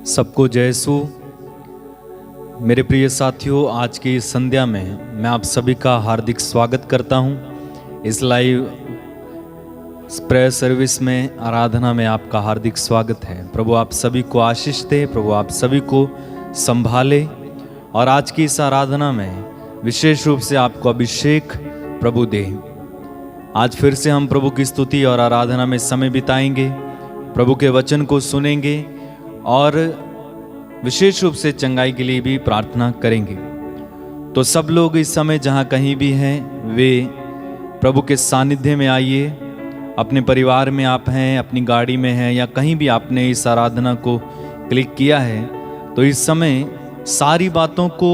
सबको जय यीशु। मेरे प्रिय साथियों, आज की इस संध्या में मैं आप सभी का हार्दिक स्वागत करता हूं। इस लाइव प्रेयर सर्विस में, आराधना में आपका हार्दिक स्वागत है। प्रभु आप सभी को आशीष दे, प्रभु आप सभी को संभाले। और आज की इस आराधना में विशेष रूप से आपको अभिषेक प्रभु दे। आज फिर से हम प्रभु की स्तुति और आराधना में समय बिताएंगे, प्रभु के वचन को सुनेंगे और विशेष रूप से चंगाई के लिए भी प्रार्थना करेंगे। तो सब लोग इस समय जहाँ कहीं भी हैं, वे प्रभु के सानिध्य में आइए। अपने परिवार में आप हैं, अपनी गाड़ी में हैं, या कहीं भी आपने इस आराधना को क्लिक किया है, तो इस समय सारी बातों को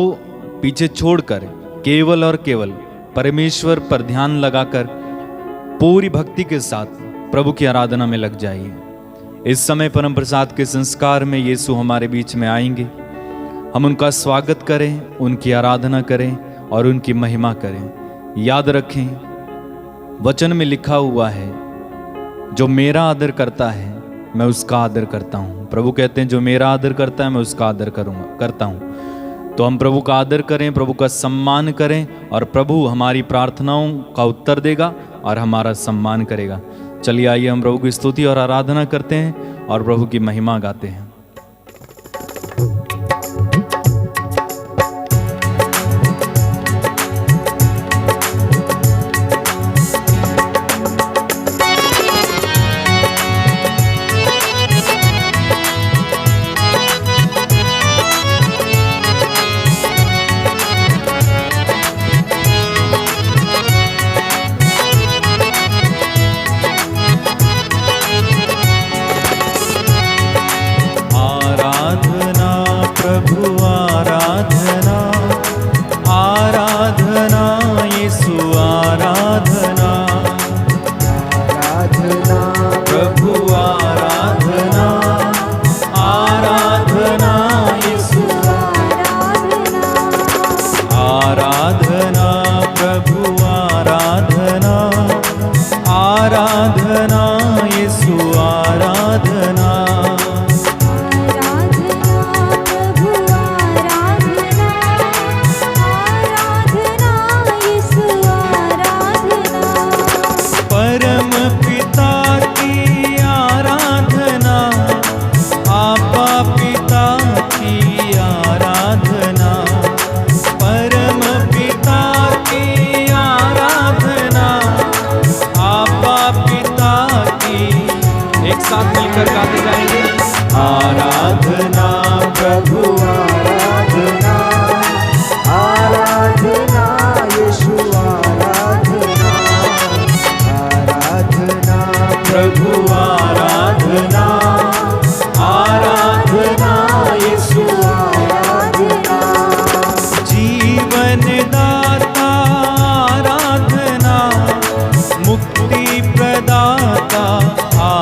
पीछे छोड़कर केवल और केवल परमेश्वर पर ध्यान लगाकर पूरी भक्ति के साथ प्रभु की आराधना में लग जाइए। इस समय परम प्रसाद के संस्कार में यीशु हमारे बीच में आएंगे। हम उनका स्वागत करें, उनकी आराधना करें और उनकी महिमा करें। याद रखें, वचन में लिखा हुआ है, जो मेरा आदर करता है मैं उसका आदर करता हूँ। प्रभु कहते हैं, जो मेरा आदर करता है मैं उसका आदर करता हूँ। तो हम प्रभु का आदर करें, प्रभु का सम्मान करें, और प्रभु हमारी प्रार्थनाओं का उत्तर देगा और हमारा सम्मान करेगा। चलिए आइए हम प्रभु की स्तुति और आराधना करते हैं और प्रभु की महिमा गाते हैं।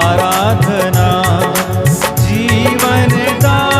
आराधना, जीवन दाता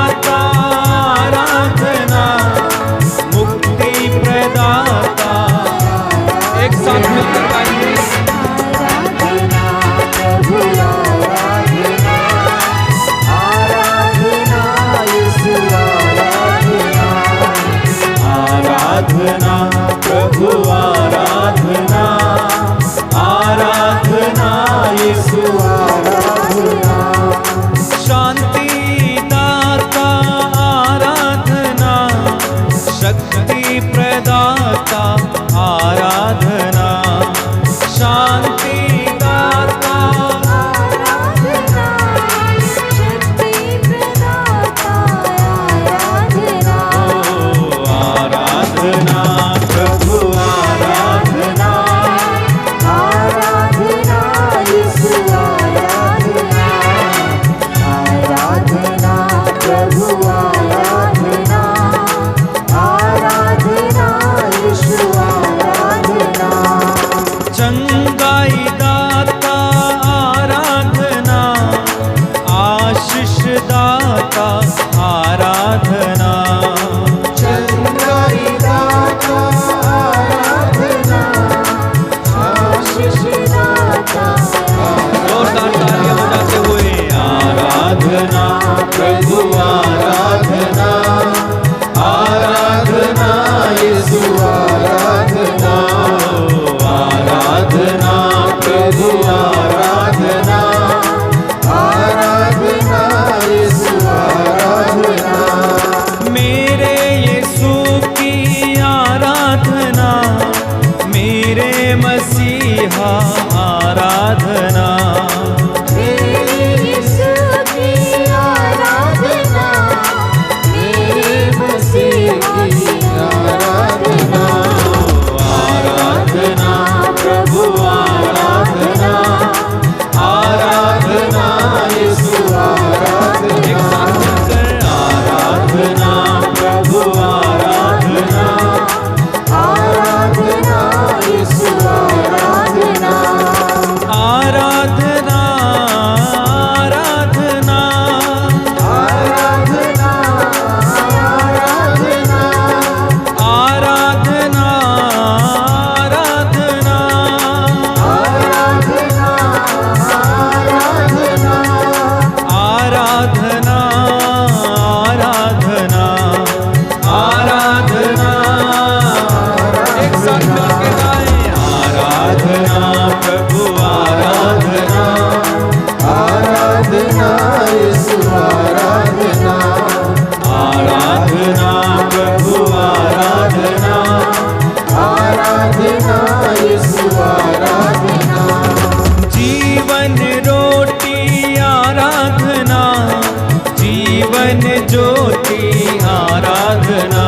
जीवन ज्योति आराधना,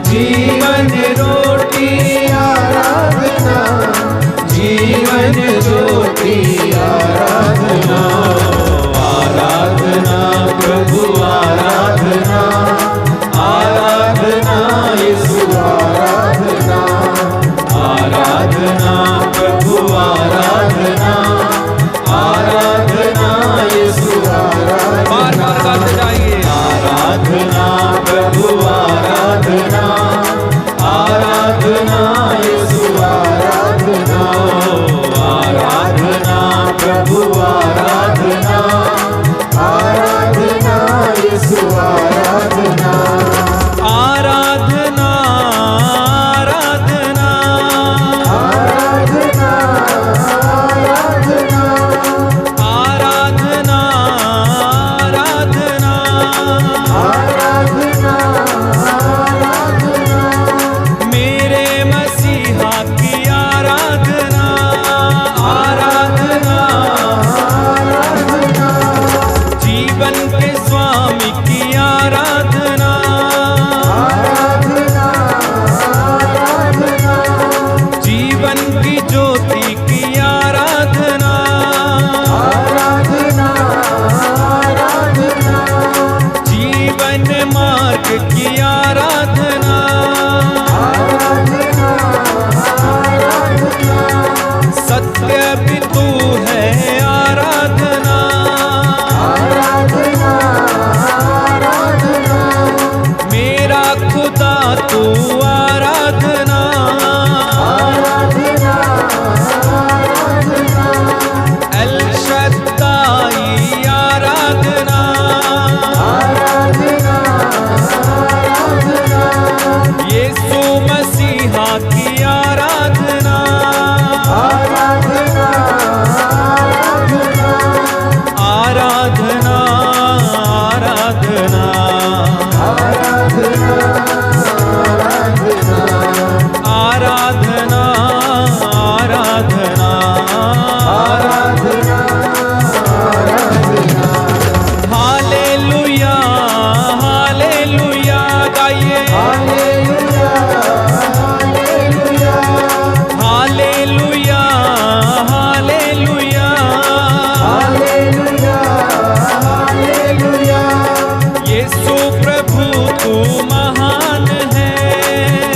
जीवन रोटी आराधना, जीवन ज्योति आराधना, आराधना प्रभु आराधना, आराधना यीशु आराधना, आराधना प्रभु आराधना, आराधना यीशु आराधना। बार बार गाते जाइए, आराधना प्रभु आराधना, आराधना यीशु आराधना, आराधना प्रभु आराधना, आराधना यीशु आराधना, आराधना आराधना आराधना आराधना आराधना आराधना आराधना मेरे मसीहा की आराधना, आराधना आराधना जीवन के स्वामी की आराधना, आराधना आराधना जीवन की ज्योति की आराधना, आराधना आराधना जीवन मार्ग की आराधना, आराधना आराधना सत्य भी तू है आराधना, आराधना आराधना मेरा खुदा तू आराधना, आराधना आराधना एल शद्दाई आराधना, आराधना आराधना यीशु मसीहा की आराधना, आराधना आराधना आराधना आराधना आराधना आराधना आराधना आराधना हालेलुया हालेलुया गाइए, hallelujah hallelujah hallelujah hallelujah hallelujah hallelujah यीशु प्रभु तू महान है,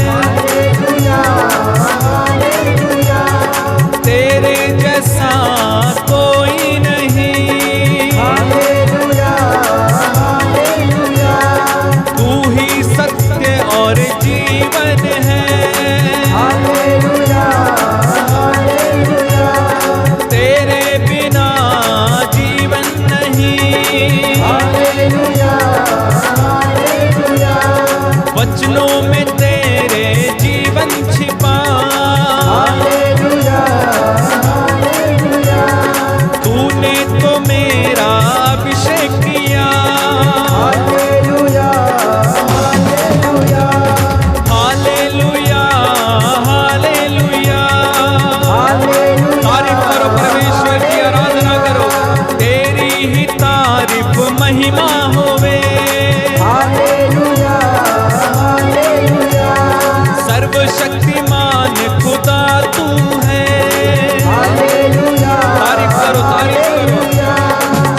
हालेलुया हालेलुया तेरे जैसा कोई नहीं, हालेलुया हालेलुया तू ही सत्य और जीवन है, हालेलुया हालेलुया तेरे बिना जीवन नहीं, हालेलुया हालेलुया वचनों में तेरे जीवन छिपा, हालेलुया हालेलुया तूने तो मेरा अभिषेक किया, hallelujah hallelujah hallelujah hallelujah hallelujah तारीफ करो परमेश्वर की आराधना करो, तेरी ही तारीफ महिमा होवे, हालेलुया हालेलुया सर्वशक्तिमान खुदा तू है, हालेलुया तारीफ करो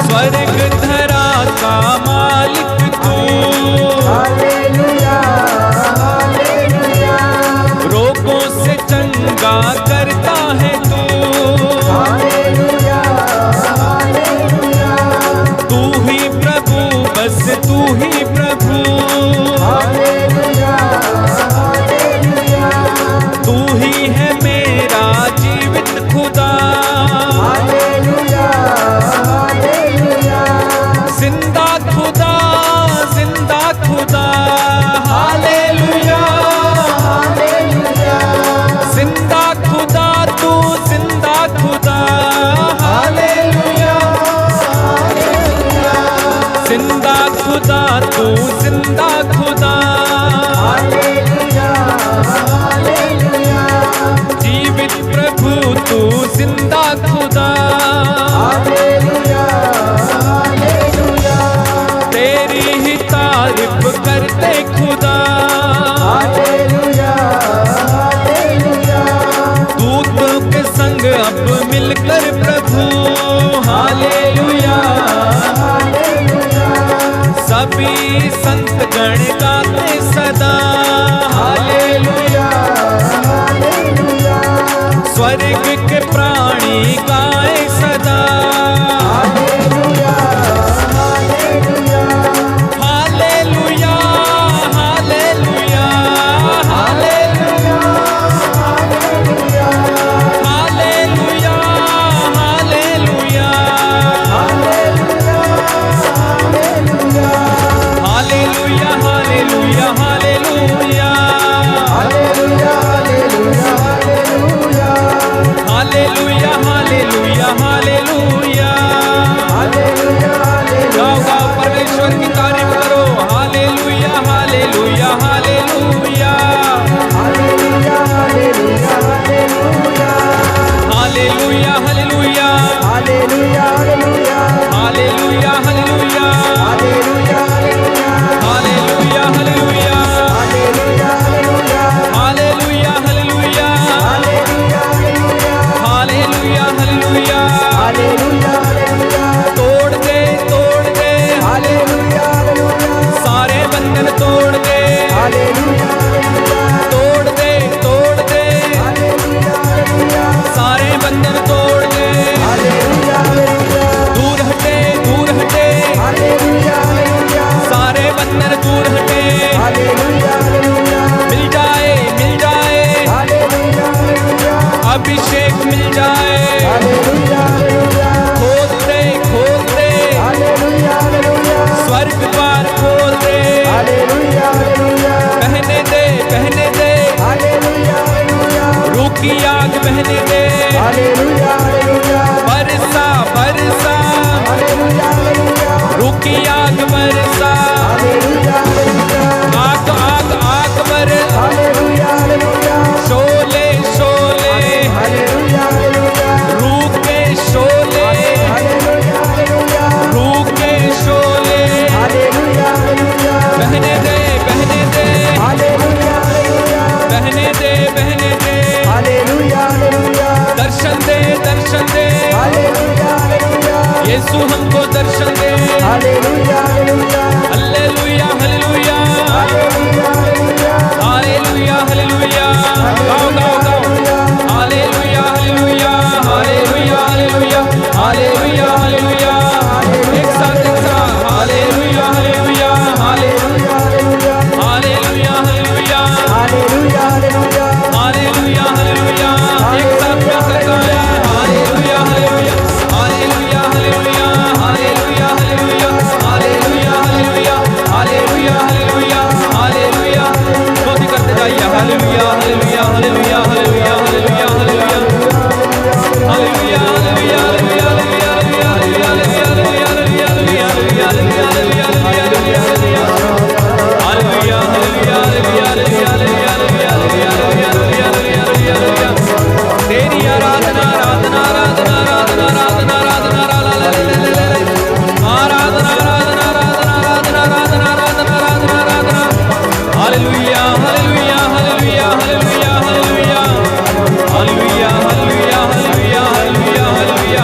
स्वर्ग धरा का मालिक तू, हालेलुया हालेलुया रोगों से चंगा करता है तू, हालेलुया हालेलुया तू ही प्रभु बस तू ही प्रभु, हालेलुया हालेलुया तू ही है मेरा जीवित खुदा, हालेलुया हालेलुया जिंदा खुदा जिंदा खुदा, हालेलुया हालेलुया जिंदा खुदा तू जिंदा खुदा, हालेलुया हालेलुया जिंदा खुदा तू जिंदा खुदा, हालेलुया हालेलुया जीवित प्रभु तू जिंदा खुदा, हालेलुया हालेलुया तेरी सभी संत गण गाते सदा हालेलुया हालेलुया स्वर्ग के प्राणी गाए सदा hallelujah hallelujah hallelujah hallelujah hallelujah hallelujah hallelujah hallelujah hallelujah hallelujah hallelujah hallelujah hallelujah गाओ गाओ परमेश्वर की तारीफ करो hallelujah hallelujah hallelujah hallelujah hallelujah hallelujah hallelujah hallelujah hallelujah hallelujah hallelujah तोड़ दे सारे बंधन तोड़ दे तोड़ दे सारे बंधन तोड़ दे दूर हटे सारे बंधन दूर हटे मिल जाए अभिषेक मिल जाए खोल दे स्वर्ग द्वार खोल दे बहने दे रूह की आग बहने दे बरसा रूह की आग बरसा आग बरस शोले रूह के शोले बहने दे दर्शन दे यीशु हमको दर्शन दे हालेलुया हालेलुया हालेलुया हालेलुया गाओ hallelujah hallelujah hallelujah hallelujah hallelujah hallelujah एक साथ hallelujah hallelujah hallelujah hallelujah hallelujah hallelujah hallelujah hallelujah एक साथ मिलकर गाएं hallelujah hallelujah hallelujah hallelujah hallelujah hallelujah hallelujah hallelujah hallelujah hallelujah स्तुति करते जाइए hallelujah hallelujah hallelujah hallelujah hallelujah hallelujah hallelujah तेरी आराधना आराधना आराधना आराधना आराधना आराधना आराधना आराधना आराधना आराधना आराधना आराधना hallelujah hallelujah hallelujah hallelujah hallelujah hallelujah hallelujah hallelujah hallelujah hallelujah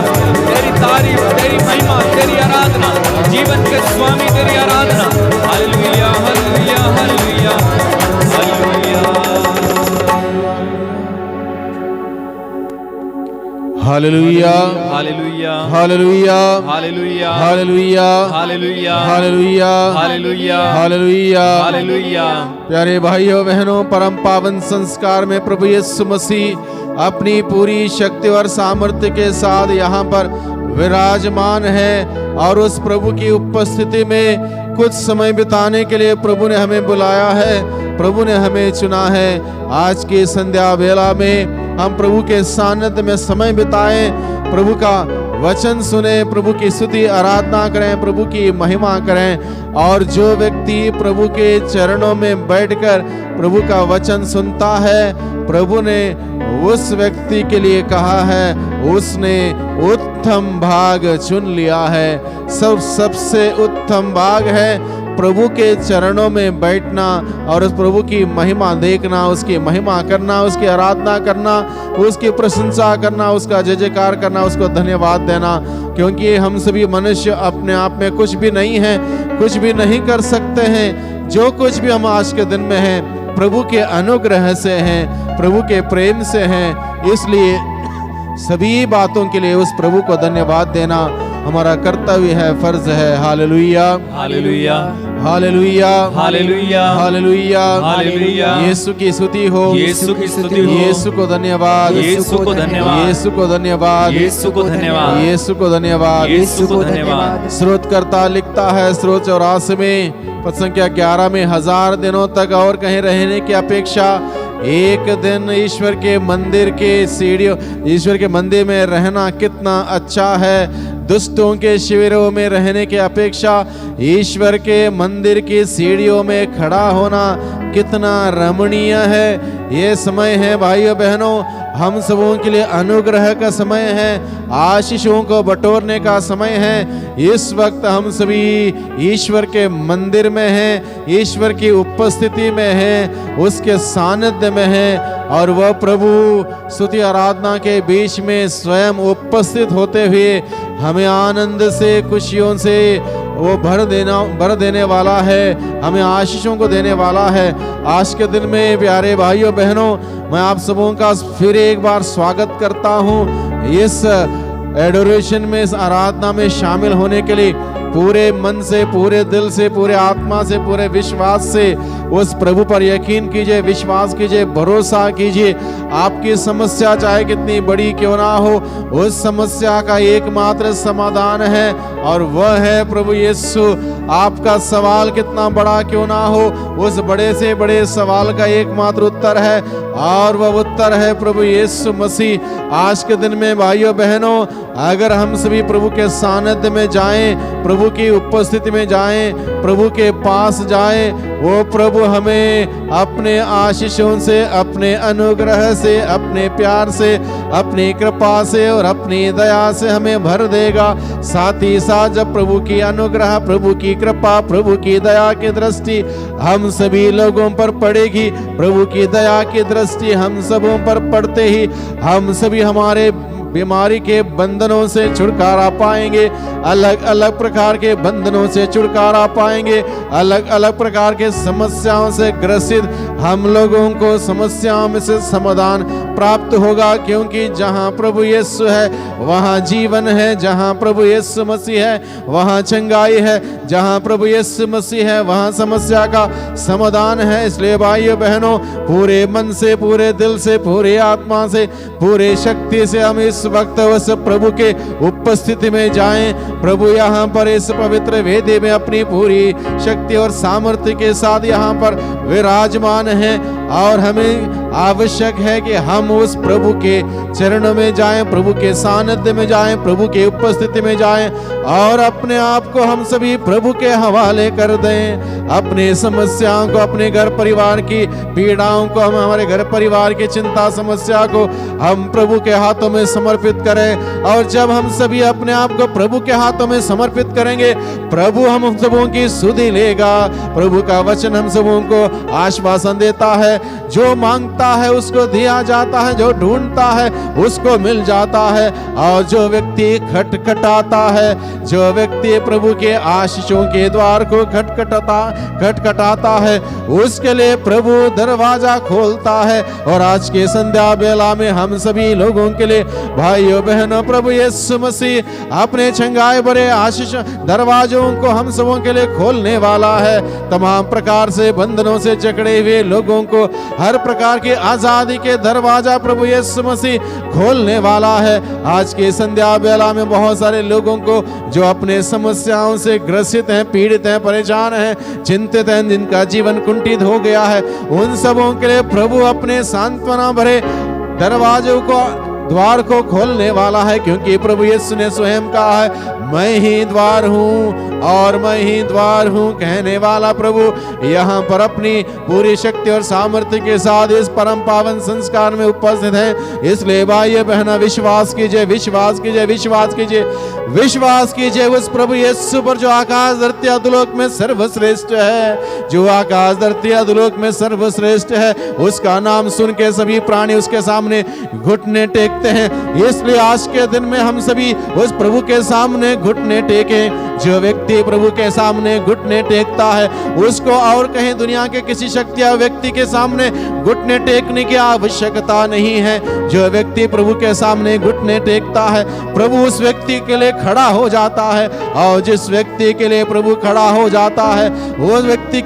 तेरी तारीफ तेरी महिमा तेरी आराधना जीवन के स्वामी तेरी आराधना hallelujah hallelujah hallelujah hallelujah hallelujah hallelujah hallelujah hallelujah hallelujah hallelujah hallelujah hallelujah hallelujah प्यारे भाइयों बहनों परम पावन संस्कार में प्रभु यीशु मसीह अपनी पूरी शक्ति और सामर्थ्य के साथ यहाँ पर विराजमान है और उस प्रभु की उपस्थिति में कुछ समय बिताने के लिए प्रभु ने हमें बुलाया है, प्रभु ने हमें चुना है। आज की संध्या वेला में हम प्रभु के सानिध्य में समय बिताएं, प्रभु का वचन सुने, प्रभु की स्तुति आराधना करें, प्रभु की महिमा करें। और जो व्यक्ति प्रभु के चरणों में बैठकर प्रभु का वचन सुनता है, प्रभु ने उस व्यक्ति के लिए कहा है उसने उत्तम भाग चुन लिया है। सबसे उत्तम भाग है प्रभु के चरणों में बैठना और उस प्रभु की महिमा देखना, उसकी महिमा करना, उसकी आराधना करना, उसकी प्रशंसा करना, उसका जय जयकार करना, उसको धन्यवाद देना। क्योंकि हम सभी मनुष्य अपने आप में कुछ भी नहीं है, कुछ भी नहीं कर सकते हैं। जो कुछ भी हम आज के दिन में हैं प्रभु के अनुग्रह से हैं, प्रभु के प्रेम से हैं। इसलिए सभी बातों के लिए उस प्रभु को धन्यवाद देना हमारा कर्तव्य है, फर्ज है। Hallelujah, hallelujah, hallelujah, hallelujah, hallelujah, hallelujah. Yeshu की स्तुति हो, यीशु की स्तुति हो, यीशु को धन्यवाद, यीशु को धन्यवाद, यीशु को धन्यवाद, यीशु को धन्यवाद, यीशु को धन्यवाद, यीशु को धन्यवाद। स्रोतकर्ता लिखता है स्रोत 84 में पद संख्या 11 में, 1000 दिनों तक और कहीं रहने की अपेक्षा एक दिन ईश्वर के मंदिर के सीढ़ियों, ईश्वर के मंदिर में रहना कितना अच्छा है। दुष्टों के शिविरों में रहने की अपेक्षा ईश्वर के मंदिर की सीढ़ियों में खड़ा होना कितना रमणीय है। ये समय है भाइयों बहनों, हम सबों के लिए अनुग्रह का समय है, आशीषों को बटोरने का समय है। इस वक्त हम सभी ईश्वर के मंदिर में हैं, ईश्वर की उपस्थिति में हैं, उसके सानिध्य में हैं और वह प्रभु स्तुति आराधना के बीच में स्वयं उपस्थित होते हुए हमें आनंद से, खुशियों से वो भर देने वाला है, हमें आशीषों को देने वाला है। आज के दिन में प्यारे भाइयों बहनों, मैं आप सबों का फिर एक बार स्वागत करता हूँ इस एडोरेशन में, इस आराधना में शामिल होने के लिए। पूरे मन से, पूरे दिल से, पूरे आत्मा से, पूरे विश्वास से उस प्रभु पर यकीन कीजिए, विश्वास कीजिए, भरोसा कीजिए। आपकी समस्या चाहे कितनी बड़ी क्यों ना हो, उस समस्या का एकमात्र समाधान है और वह है प्रभु यीशु। आपका सवाल कितना बड़ा क्यों ना हो, उस बड़े से बड़े सवाल का एकमात्र उत्तर है और वह उत्तर है प्रभु यीशु मसीह। आज के दिन में भाइयों बहनों, अगर हम सभी प्रभु के सानिध्य में जाएं, प्रभु की उपस्थिति में जाएं, प्रभु के पास जाएं, वो प्रभु हमें अपने आशीषों से, अपने अनुग्रह से, अपने प्यार से, अपनी कृपा से और अपनी दया से हमें भर देगा। साथ ही साथ जब प्रभु की अनुग्रह, प्रभु की कृपा, प्रभु की दया की दृष्टि हम सभी लोगों पर पड़ेगी, प्रभु की दया की दृष्टि हम सबों पर पड़ते ही हम सभी हमारे बीमारी के बंधनों से छुटकारा पाएंगे, अलग अलग प्रकार के बंधनों से छुटकारा पाएंगे, अलग अलग प्रकार के समस्याओं से ग्रसित हम लोगों को समस्याओं में से समाधान प्राप्त होगा। क्योंकि जहां प्रभु यीशु है वहां जीवन है, जहां प्रभु यीशु मसीह है वहां चंगाई है, जहां प्रभु यीशु मसीह है वहां समस्या का समाधान है। इसलिए भाइयों बहनों, पूरे मन से, पूरे दिल से, पूरे आत्मा से, पूरे शक्ति से हम इस वक्त उस प्रभु के उपस्थिति में जाएं। प्रभु यहाँ पर इस पवित्र वेदी में अपनी पूरी शक्ति और सामर्थ्य के साथ यहाँ पर विराजमान है और हमें आवश्यक है कि हम उस प्रभु के चरणों में जाएं, प्रभु के सानिध्य में जाएं, प्रभु के उपस्थिति में जाएं और अपने आप को हम सभी प्रभु के हवाले कर दें। अपने समस्याओं को, अपने घर परिवार की पीड़ाओं को, हम हमारे घर परिवार की चिंता समस्या को हम प्रभु के हाथों में समर्पित करें। और जब हम सभी अपने आप को प्रभु के हाथों में समर्पित करेंगे, प्रभु हम सबों की सुधि लेगा। प्रभु का वचन हम सबों को आश्वासन देता है, जो मांगता है उसको दिया जाता है, जो ढूंढता है उसको मिल जाता है और जो व्यक्ति खटखटाता है, जो व्यक्ति प्रभु के आशीषों के द्वार को खटखटाता है, उसके लिए प्रभु दरवाजा खोलता है। और आज के संध्या बेला में हम सभी लोगों के लिए भाइयों बहनों, प्रभु यीशु मसीह अपने चंगाई भरे आशीष दरवाजों को हम सबों के लिए खोलने वाला है। तमाम प्रकार से बंधनों से जकड़े हुए लोगों को हर प्रकार की आजादी के दरवाजा प्रभु यीशु मसीह खोलने वाला है। आज के संध्या बेला में बहुत सारे लोगों को जो अपने समस्याओं से ग्रसित हैं, पीड़ित हैं, परेशान हैं, चिंतित हैं, जिनका जीवन कुंठित हो गया है, उन सबों के लिए प्रभु अपने सांत्वना भरे दरवाजों को द्वार को खोलने वाला है, क्योंकि प्रभु यीशु ने स्वयं कहा है मैं ही द्वार हूँ और मैं ही द्वार हूँ कहने वाला प्रभु यहाँ पर अपनी पूरी शक्ति और सामर्थ्य के साथ इस परम पावन संस्कार में उपस्थित है। इसलिए भाई बहना विश्वास कीजिए, विश्वास कीजिए, विश्वास कीजिए, विश्वास कीजिए उस प्रभु यीशु पर जो आकाश धरती अधोलोक में सर्वश्रेष्ठ है, जो आकाश धरती अधोलोक में सर्वश्रेष्ठ है। उसका नाम सुन के सभी प्राणी उसके सामने घुटने टेकते हैं। इसलिए आज के दिन में हम सभी उस प्रभु के सामने घुटने टेके। जो व्यक्ति प्रभु के सामने घुटने टेकता है उसको और कहीं दुनिया के किसी शक्ति या व्यक्ति के सामने घुटने टेकने की आवश्यकता नहीं है। जो व्यक्ति प्रभु के सामने घुटने टेकता है प्रभु उस व्यक्ति के लिए खड़ा हो जाता है, और जिस व्यक्ति के लिए प्रभु खड़ा हो जाता है वो व्यक्ति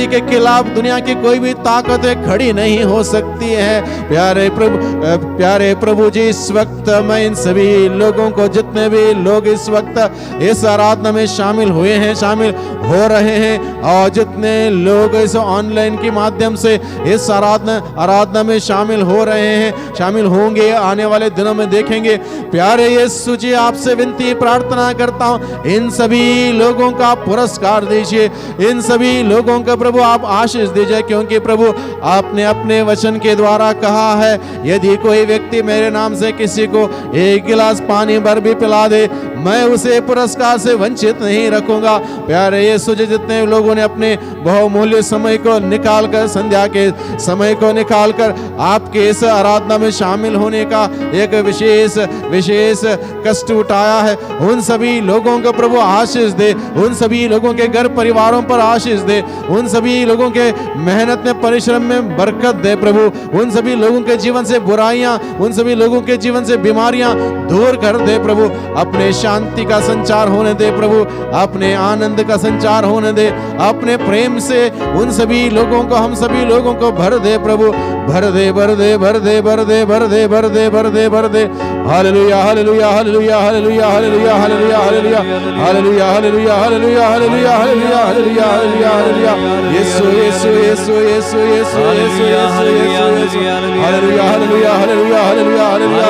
के खिलाफ दुनिया की कोई भी ताकतें खड़ी नहीं हो सकती है। प्यारे प्रभु जी, इस वक्त मैं इन सभी लोगों को, जितने भी लोग इस वक्त इस आराधना में शामिल हुए हैं, शामिल हो रहे हैं, और जितने लोग इस ऑनलाइन के माध्यम से इस आराधना में शामिल हो रहे हैं, शामिल होंगे, आने वाले दिनों में देखेंगे। प्यारे यीशु जी, आपसे विनती प्रार्थना करता हूं इन सभी लोगों का पुरस्कार दीजिए, इन सभी लोगों का प्रभु आप आशीष दीजिए, क्योंकि प्रभु आपने अपने वचन के द्वारा कहा है यदि कोई व्यक्ति मेरे नाम से किसी को एक गिलास पानी भर भी पिला दे मैं उसे पुरस्कार से वंचित नहीं रखूंगा। प्यारे यीशु जी, जितने लोगों ने अपने बहुमूल्य समय को निकालकर, संध्या के समय को निकालकर आपके इस आराधना में शामिल होने का एक विशेष कष्ट उठाया है, उन सभी लोगों को प्रभु आशीष दे, उन सभी लोगों के घर परिवारों पर आशीष दे, उन सभी लोगों के मेहनत में, परिश्रम में बरकत दे प्रभु, उन सभी लोगों के जीवन से बुराइयां, उन सभी लोगों के जीवन से बीमारियां दूर कर दे प्रभु। अपने शांति का संचार होने दे प्रभु, अपने आनंद का संचार होने दे, अपने प्रेम से उन सभी लोगों को, हम सभी लोगों को भर दे प्रभु, भर दे, भर दे, भर दे, भर दे, भर दे, भर दे, भर दे, भर दे। Hallelujah, hallelujah, hallelujah, hallelujah, hallelujah, hallelujah, hallelujah, hallelujah, hallelujah, hallelujah, hallelujah, hallelujah, hallelujah, hallelujah, hallelujah. Yeshu, यीशु, यीशु, यीशु, यीशु, यीशु, यीशु, hallelujah, hallelujah, hallelujah, hallelujah, hallelujah.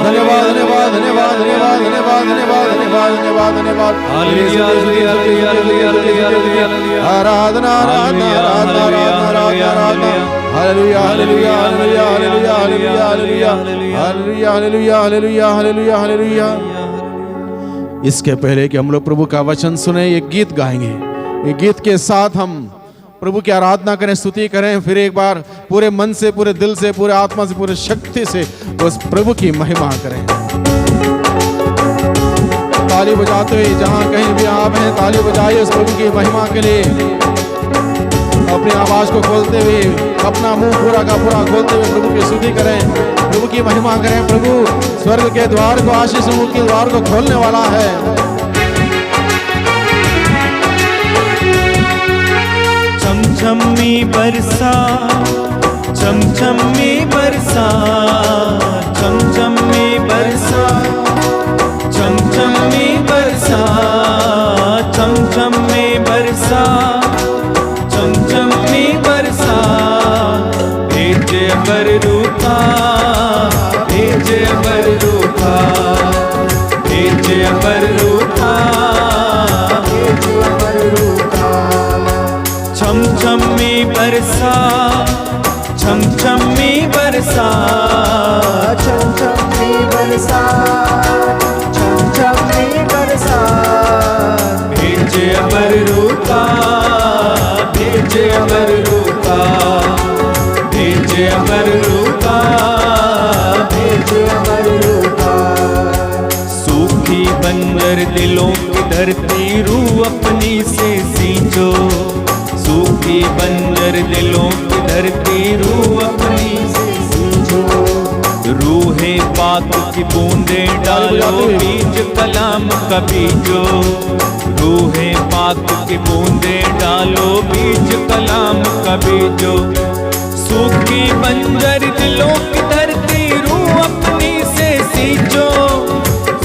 धन्यवाद, धन्यवाद, धन्यवाद, धन्यवाद, धन्यवाद, धन्यवाद, धन्यवाद, धन्यवाद, धन्यवाद। Hallelujah, hallelujah, hallelujah, hallelujah, hallelujah. आराधना, आराधना, आराधना, आराधना, आराधना। Hallelujah, hallelujah, hallelujah, hallelujah, hallelujah, hallelujah, hallelujah, hallelujah, hallelujah, hallelujah, hallelujah. इसके पहले कि हम लोग प्रभु का वचन सुने, ये गीत गाएंगे। ये गीत के साथ हम प्रभु की आराधना करें, स्तुति करें, फिर एक बार पूरे मन से, पूरे दिल से, पूरे आत्मा से, पूरे शक्ति से उस प्रभु की महिमा करें। ताली बजाते हुए जहां कहीं भी आप हैं, ताली बजाइए उस प्रभु की महिमा के लिए। अपनी आवाज को खोलते हुए, अपना मुंह पूरा का पूरा खोलते हुए प्रभु की स्तुति करें, प्रभु की महिमा करें। प्रभु स्वर्ग के द्वार को, आशीष के द्वार को खोलने वाला है। चमचमी बरसा, चमचमी बरसा, चमचमी बरसा, चमचमी बरसा, चमचमी बरसा, चमचमी बरसा। भेज बररूखा, भेज बररूखा, भेज बररूखा, भेज बररूखा। छमछमी बरसा, छमछमी बरसा, छमछमी बरसा, छमछमी बरसा। भेज बररूखा, भेज बररूखा, भेज बररूखा, भेज बररूखा। सूखी बंजर दिलों की धरती रूह अपनी से सींचो, सूखी बंजर दिलों की धरती रूह अपनी से सींचो। रूहे पाक की बूंदे डालो, बीज कलाम का बीजो। रूहे पाक की बूंदे डालो, बीज कलाम का बीजो। सूखी बंजर दिलों की धरती रूह अपनी से सींचो।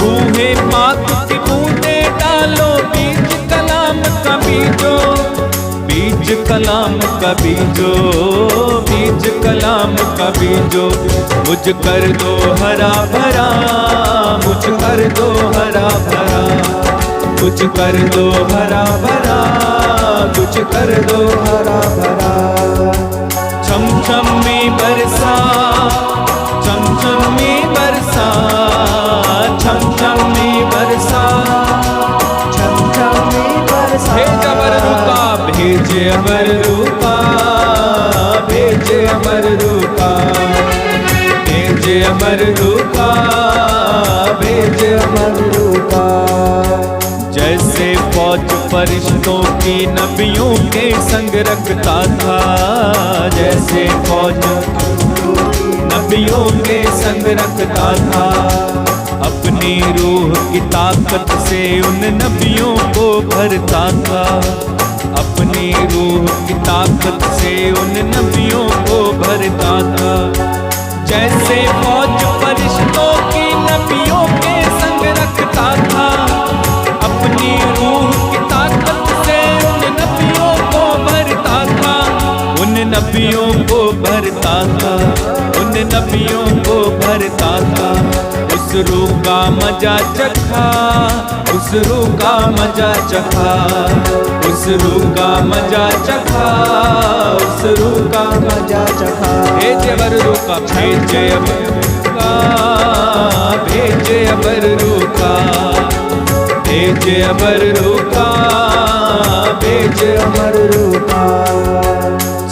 रूहे पाक की बूंदे डालो, बीज कलाम का बीजो। बीज कलाम का बीजो, बीज कलाम का बीजो, मुझ कर दो हरा भरा, मुझ कर दो हरा भरा, मुझ कर दो हरा भरा, मुझ कर दो हरा भरा। छम छम में बरसा, छम छम में बरसा, छम छम में बरसा, छम छम में बरसा। भेज अमर रूपा, भेज अमर रूपा, भेज अमर रूपा, भेज अमर रूपा, भेज अमर रूपा। जैसे फौज फरिश्तों की नबियों के संग रखता था, जैसे फौज नबियों के संग रखता था, अपनी रूह की ताकत से उन नबियों को भरता था, अपनी रूह की ताकत से उन नबियों को भरता था। जैसे फौज फरिश्तों की नबियों के संग रखता था, अपनी रूह की ताकत से उन नबियों को भरता था, उन नबियों को भरता था, उन नबियों को भरता था। उस रूह का मजा चखा, उस रूह का मजा चखा, उस रूह का मजा चखा, उस रूह का मजा चखा। भेज अबर रूह का, भेज अबर रूह का, भेज अबर रूह का, भेज अबर रूह का, भेज अमर रूपा।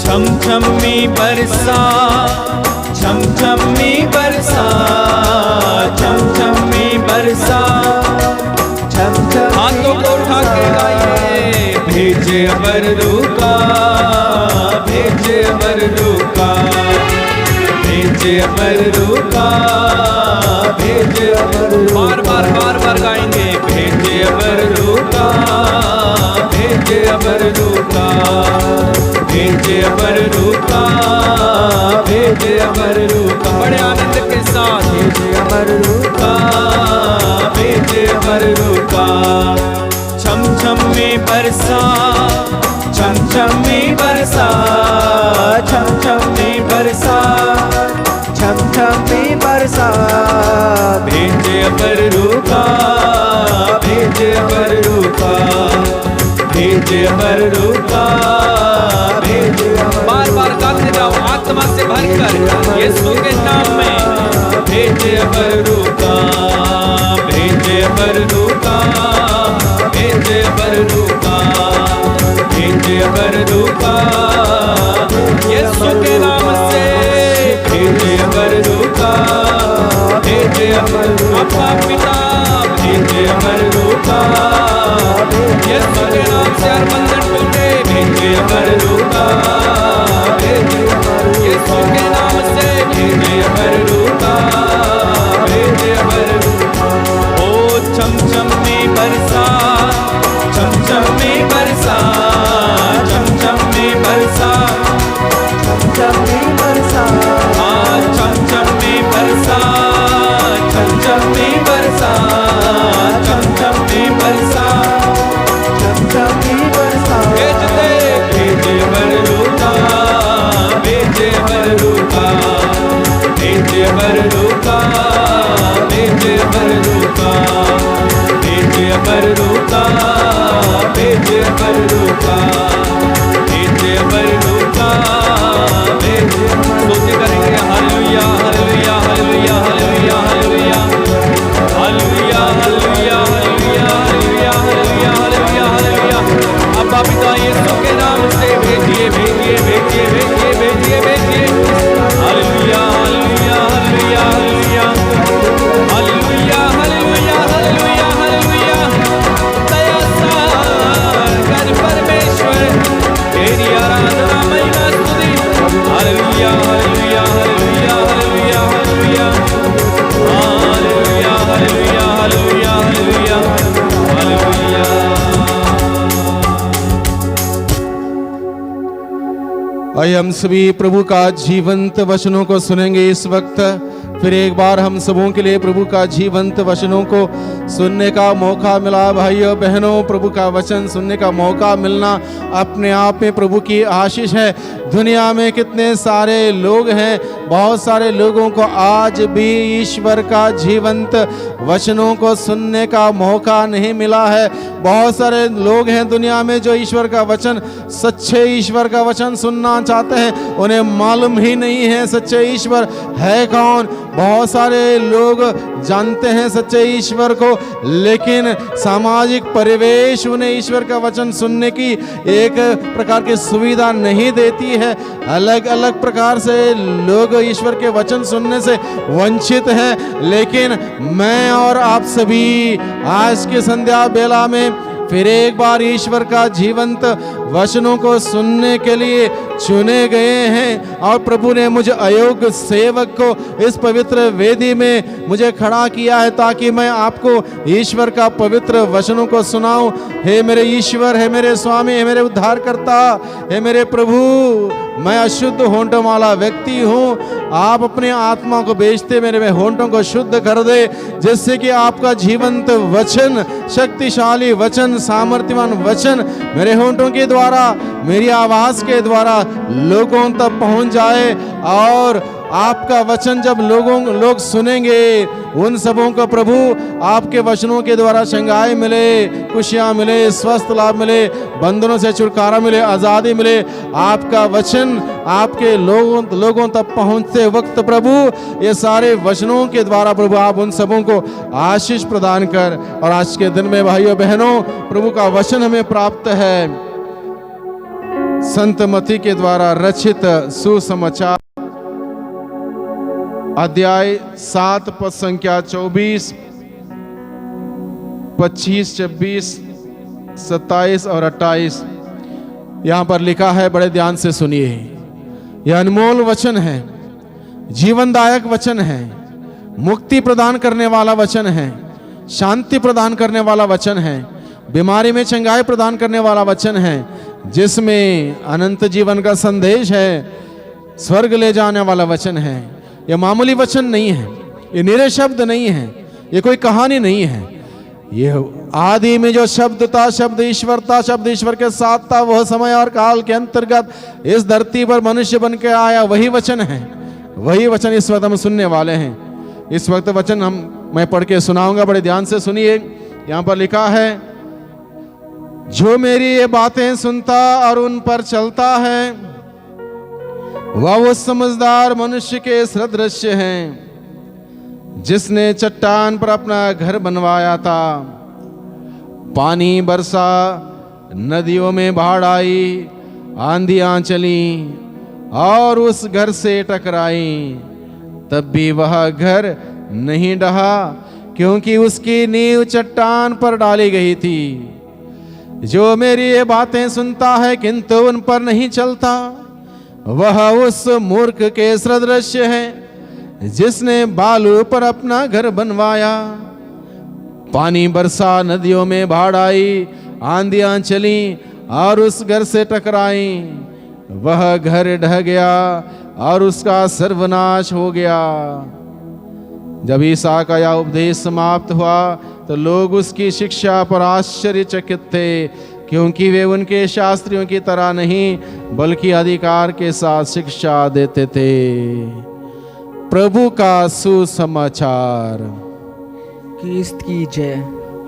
छम छम में बरसा, छम छम में बरसा, छम छम में बरसा। छम छम हाथों को उठा के गाइए, भेज अबर रूह का, भेज अबर रूह का, भेज अबर रूह का, भेज अबर। बार बार बार बार गाएंगे, भेज अबर रूह का, भेज अबर रूह का, भेज अबर रूह का, भेज अबर रूह का। बड़े आनंद के साथ भेज अमर रूपा। भेज अबर रूह का। छम छम में बरसा, छम छम में बरसा, छम छम में बरसा, छम छम में बरसा। भेज अबर रूह का, भेज अबर रूह का, भेज अबर रूह का, भेज। बार बार गाते जाओ आत्मा से भरकर यीशु के नाम में। भेज अबर रूह का, भेज अबर रूह का, भेज अबर रूह का, भेज अबर रूह का, यीशु के नाम से। भेज अबर रूह का, भेज अबर अपना पिता, भेज अबर रूह का, यीशु के नाम से हर बंधन टूटे। भेज अबर रूह का, भेज यीशु के नाम से। भेज अबर रूह का, भेज अबर रूह का। ओ छम छम में बरसा, छम छम में बरसा, छम छम में बरसा, छम छम में बरसा। छम छम में बरसा, छम छम में बरसा, छम छम में बरसा। छम छम में बरसा। भेज दे, भेज अबर रूह का, भेज अबर रूह का, भेज अबर रूह का, भेज अबर रूह का, भेज अबर रूह का, भेज अबर रूह का, भेज अबर रूह का, भेज। सोचे करेंगे hallelujah hallelujah hallelujah hallelujah hallelujah hallelujah hallelujah hallelujah hallelujah hallelujah hallelujah. अब पिता यीशु के नाम से भेजिए भेजिए भेजिए भेजिए भेजिए भेजिए। Hallelujah hallelujah hallelujah hallelujah hallelujah hallelujah hallelujah hallelujah. दया सागर परमेश्वर तेरी आराधना महिमा स्तुति। Hallelujah hallelujah hallelujah hallelujah hallelujah hallelujah hallelujah hallelujah hallelujah hallelujah. आइए हम सभी प्रभु का जीवंत वचनों को सुनेंगे इस वक्त। फिर एक बार हम सबों के लिए प्रभु का जीवंत वचनों को सुनने का मौका मिला। भाइयों बहनों, प्रभु का वचन सुनने का मौका मिलना अपने आप में प्रभु की आशीष है। दुनिया में कितने सारे लोग हैं, बहुत सारे लोगों को आज भी ईश्वर का जीवंत वचनों को सुनने का मौका नहीं मिला है। बहुत सारे लोग हैं दुनिया में जो ईश्वर का वचन, सच्चे ईश्वर का वचन सुनना चाहते हैं, उन्हें मालूम ही नहीं है सच्चे ईश्वर है कौन। बहुत सारे लोग जानते हैं सच्चे ईश्वर को, लेकिन सामाजिक परिवेश उन्हें ईश्वर का वचन सुनने की एक प्रकार की सुविधा नहीं देती है। अलग अलग प्रकार से लोग ईश्वर के वचन सुनने से वंचित हैं। लेकिन मैं और आप सभी आज की संध्या बेला में फिर एक बार ईश्वर का जीवंत वचनों को सुनने के लिए चुने गए हैं। और प्रभु ने मुझे अयोग्य सेवक को इस पवित्र वेदी में मुझे खड़ा किया है ताकि मैं आपको ईश्वर का पवित्र वचनों को सुनाऊं। हे मेरे ईश्वर, हे मेरे स्वामी, हे मेरे उद्धारकर्ता, हे मेरे प्रभु, मैं अशुद्ध होंठों वाला व्यक्ति हूँ। आप अपने आत्मा को बेचते मेरे होंठों को शुद्ध कर दे, जिससे कि आपका जीवंत वचन, शक्तिशाली वचन, सामर्थ्यवान वचन मेरे होंठों के द्वारा, मेरी आवाज के द्वारा लोगों तक पहुंच जाए। और आपका वचन जब लोग सुनेंगे, उन सबों को प्रभु आपके वचनों के द्वारा शंगाई मिले, खुशियां मिले, स्वस्थ लाभ मिले, बंधनों से छुटकारा मिले, आज़ादी मिले। आपका वचन आपके लोगों तक पहुंचते वक्त प्रभु ये सारे वचनों के द्वारा प्रभु आप उन सबों को आशीष प्रदान कर। और आज के दिन में भाइयों बहनों, प्रभु का वचन हमें प्राप्त है संत मती के द्वारा रचित सुसमाचार अध्याय 7 पद संख्या 24, 25, 26, 27 और 28। यहां पर लिखा है, बड़े ध्यान से सुनिए। यह अनमोल वचन है, जीवनदायक वचन है, मुक्ति प्रदान करने वाला वचन है, शांति प्रदान करने वाला वचन है, बीमारी में चंगाई प्रदान करने वाला वचन है, जिसमें अनंत जीवन का संदेश है, स्वर्ग ले जाने वाला वचन है। यह मामूली वचन नहीं है, ये निरे शब्द नहीं है, ये कोई कहानी नहीं है। यह आदि में जो शब्द था, शब्द ईश्वर था, शब्द ईश्वर के साथ था, वह समय और काल के अंतर्गत इस धरती पर मनुष्य बन के आया, वही वचन है। वही वचन इस वक्त हम सुनने वाले हैं। इस वक्त वचन मैं पढ़ के सुनाऊंगा, बड़े ध्यान से सुनिए। यहां पर लिखा है, जो मेरी ये बातें सुनता और उन पर चलता है, वह वो समझदार मनुष्य के सदृश्य हैं, जिसने चट्टान पर अपना घर बनवाया था। पानी बरसा, नदियों में बाढ़ आई, आंधियां चली और उस घर से टकराई, तब भी वह घर नहीं ढहा, क्योंकि उसकी नींव चट्टान पर डाली गई थी। जो मेरी ये बातें सुनता है किंतु उन पर नहीं चलता, वह उस मूर्ख के सदृश्य है, जिसने बालू पर अपना घर बनवाया। पानी बरसा, नदियों में बाढ़ आई, आंधियां चली और उस घर से टकराई। वह घर ढह गया और उसका सर्वनाश हो गया। जब ईसा का यह उपदेश समाप्त हुआ तो लोग उसकी शिक्षा पर आश्चर्यचकित थे, क्योंकि वे उनके शास्त्रियों की तरह नहीं बल्कि अधिकार के साथ शिक्षा देते थे। प्रभु का सुसमाचार। क्रिस्त की जय।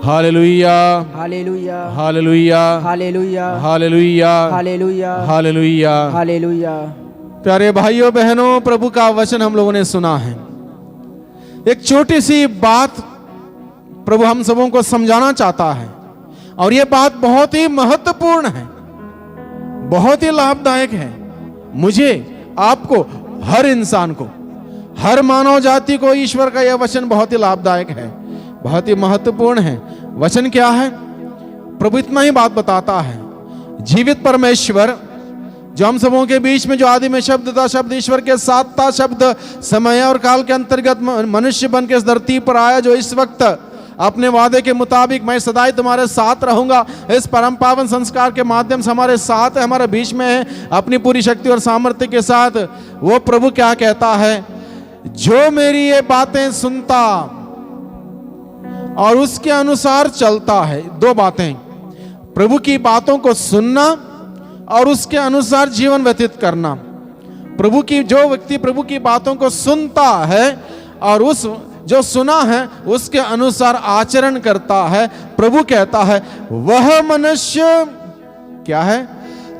Hallelujah, hallelujah, hallelujah, hallelujah, hallelujah, hallelujah, hallelujah. Hallelujah. प्यारे भाइयों बहनों, प्रभु का वचन हम लोगों ने सुना है। एक छोटी सी बात प्रभु हम सबों को समझाना चाहता है, और यह बात बहुत ही महत्वपूर्ण है, बहुत ही लाभदायक है। मुझे, आपको, हर इंसान को, हर मानव जाति को ईश्वर का यह वचन बहुत ही लाभदायक है, बहुत ही महत्वपूर्ण है। वचन क्या है? प्रभु इतना ही बात बताता है, जीवित परमेश्वर जो हम सबों के बीच में जो आदि में शब्द था, शब्द ईश्वर के साथ था, शब्द समय और काल के अंतर्गत मनुष्य बन के इस धरती पर आया, जो इस वक्त अपने वादे के मुताबिक मैं सदाई तुम्हारे साथ रहूंगा, इस परम पावन संस्कार के माध्यम से हमारे साथ है, हमारे बीच में है, अपनी पूरी शक्ति और सामर्थ्य के साथ। वो प्रभु क्या कहता है? जो मेरी ये बातें सुनता और उसके अनुसार चलता है। दो बातें, प्रभु की बातों को सुनना और उसके अनुसार जीवन व्यतीत करना। जो व्यक्ति प्रभु की बातों को सुनता है और उस जो सुना है उसके अनुसार आचरण करता है, प्रभु कहता है वह मनुष्य क्या है?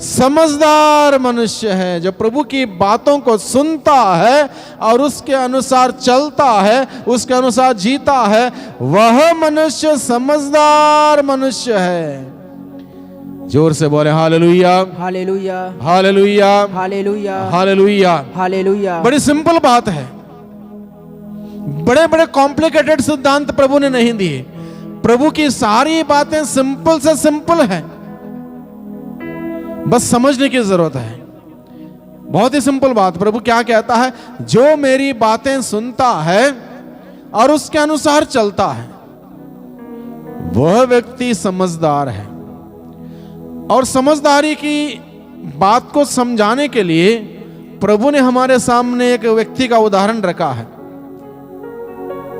समझदार मनुष्य है। जो प्रभु की बातों को सुनता है और उसके अनुसार चलता है, उसके अनुसार जीता है, वह मनुष्य समझदार मनुष्य है। जोर से बोले hallelujah, hallelujah, hallelujah, hallelujah, hallelujah. Hallelujah. बड़ी सिंपल बात है, बड़े बड़े कॉम्प्लिकेटेड सिद्धांत प्रभु ने नहीं दिए। प्रभु की सारी बातें सिंपल से सिंपल है, बस समझने की जरूरत है। बहुत ही सिंपल बात। प्रभु क्या कहता है? जो मेरी बातें सुनता है और उसके अनुसार चलता है, वह व्यक्ति समझदार है। और समझदारी की बात को समझाने के लिए प्रभु ने हमारे सामने एक व्यक्ति का उदाहरण रखा है।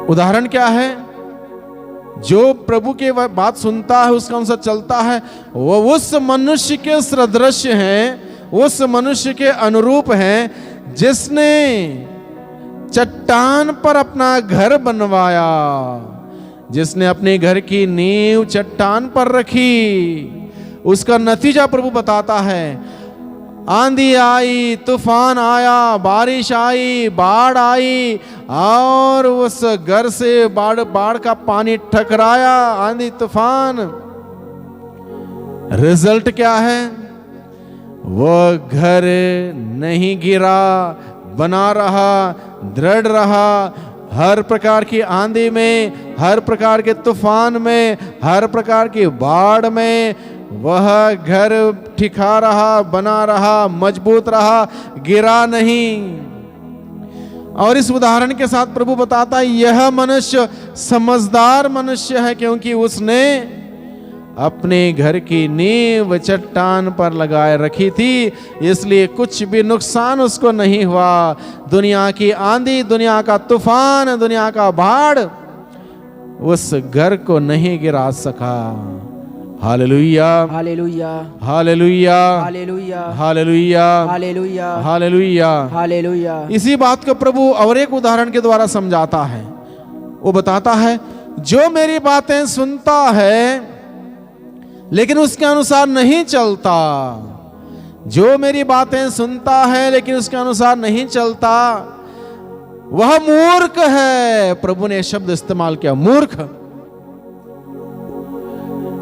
उदाहरण क्या है? जो प्रभु की बात सुनता है, उसके अनुसार चलता है, वो उस मनुष्य के सदृश हैं, उस मनुष्य के अनुरूप हैं जिसने चट्टान पर अपना घर बनवाया, जिसने अपने घर की नींव चट्टान पर रखी। उसका नतीजा प्रभु बताता है, आंधी आई, तूफान आया, बारिश आई, बाढ़ आई और उस घर से बाढ़ का पानी टकराया, आंधी तूफान। रिजल्ट क्या है? वो घर नहीं गिरा, बना रहा, दृढ़ रहा। हर प्रकार की आंधी में, हर प्रकार के तूफान में, हर प्रकार की बाढ़ में वह घर टिका रहा, बना रहा, मजबूत रहा, गिरा नहीं। और इस उदाहरण के साथ प्रभु बताता है यह मनुष्य समझदार मनुष्य है, क्योंकि उसने अपने घर की नींव चट्टान पर लगाए रखी थी, इसलिए कुछ भी नुकसान उसको नहीं हुआ। दुनिया की आंधी, दुनिया का तूफान, दुनिया का बाढ़ उस घर को नहीं गिरा सका। Hallelujah, hallelujah, hallelujah, hallelujah, hallelujah, hallelujah, hallelujah, hallelujah. इसी बात को प्रभु और एक उदाहरण के द्वारा समझाता है। वो बताता है जो मेरी बातें सुनता है लेकिन उसके अनुसार नहीं चलता, जो मेरी बातें सुनता है लेकिन उसके अनुसार नहीं चलता, वह मूर्ख है। प्रभु ने शब्द इस्तेमाल किया, मूर्ख।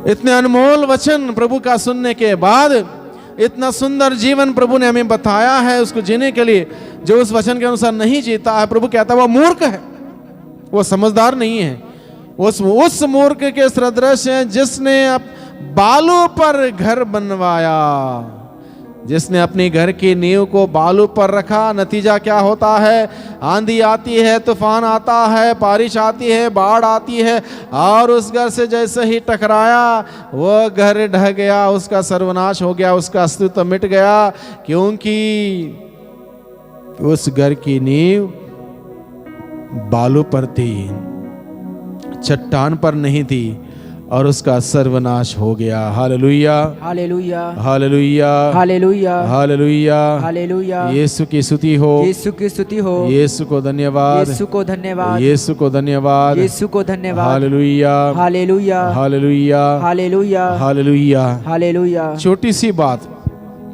इतने अनमोल वचन प्रभु का सुनने के बाद, इतना सुंदर जीवन प्रभु ने हमें बताया है उसको जीने के लिए, जो उस वचन के अनुसार नहीं जीता है, प्रभु कहता है वह मूर्ख है, वह समझदार नहीं है। उस मूर्ख के सदृश है जिसने बालू पर घर बनवाया, जिसने अपनी घर की नींव को बालू पर रखा। नतीजा क्या होता है? आंधी आती है, तूफान आता है, बारिश आती है, बाढ़ आती है और उस घर से जैसे ही टकराया वो घर ढह गया, उसका सर्वनाश हो गया, उसका अस्तित्व मिट गया, क्योंकि उस घर की नींव बालू पर थी, चट्टान पर नहीं थी और उसका सर्वनाश हो गया। Hallelujah, hallelujah, hallelujah, hallelujah, hallelujah, hallelujah. Yeshu की स्तुति हो, यीशु की स्तुति हो, यीशु को धन्यवाद, यीशु को धन्यवाद, यीशु को धन्यवाद, यीशु को धन्यवाद। Hallelujah, hallelujah, hallelujah, hallelujah, hallelujah. Hallelujah. छोटी सी बात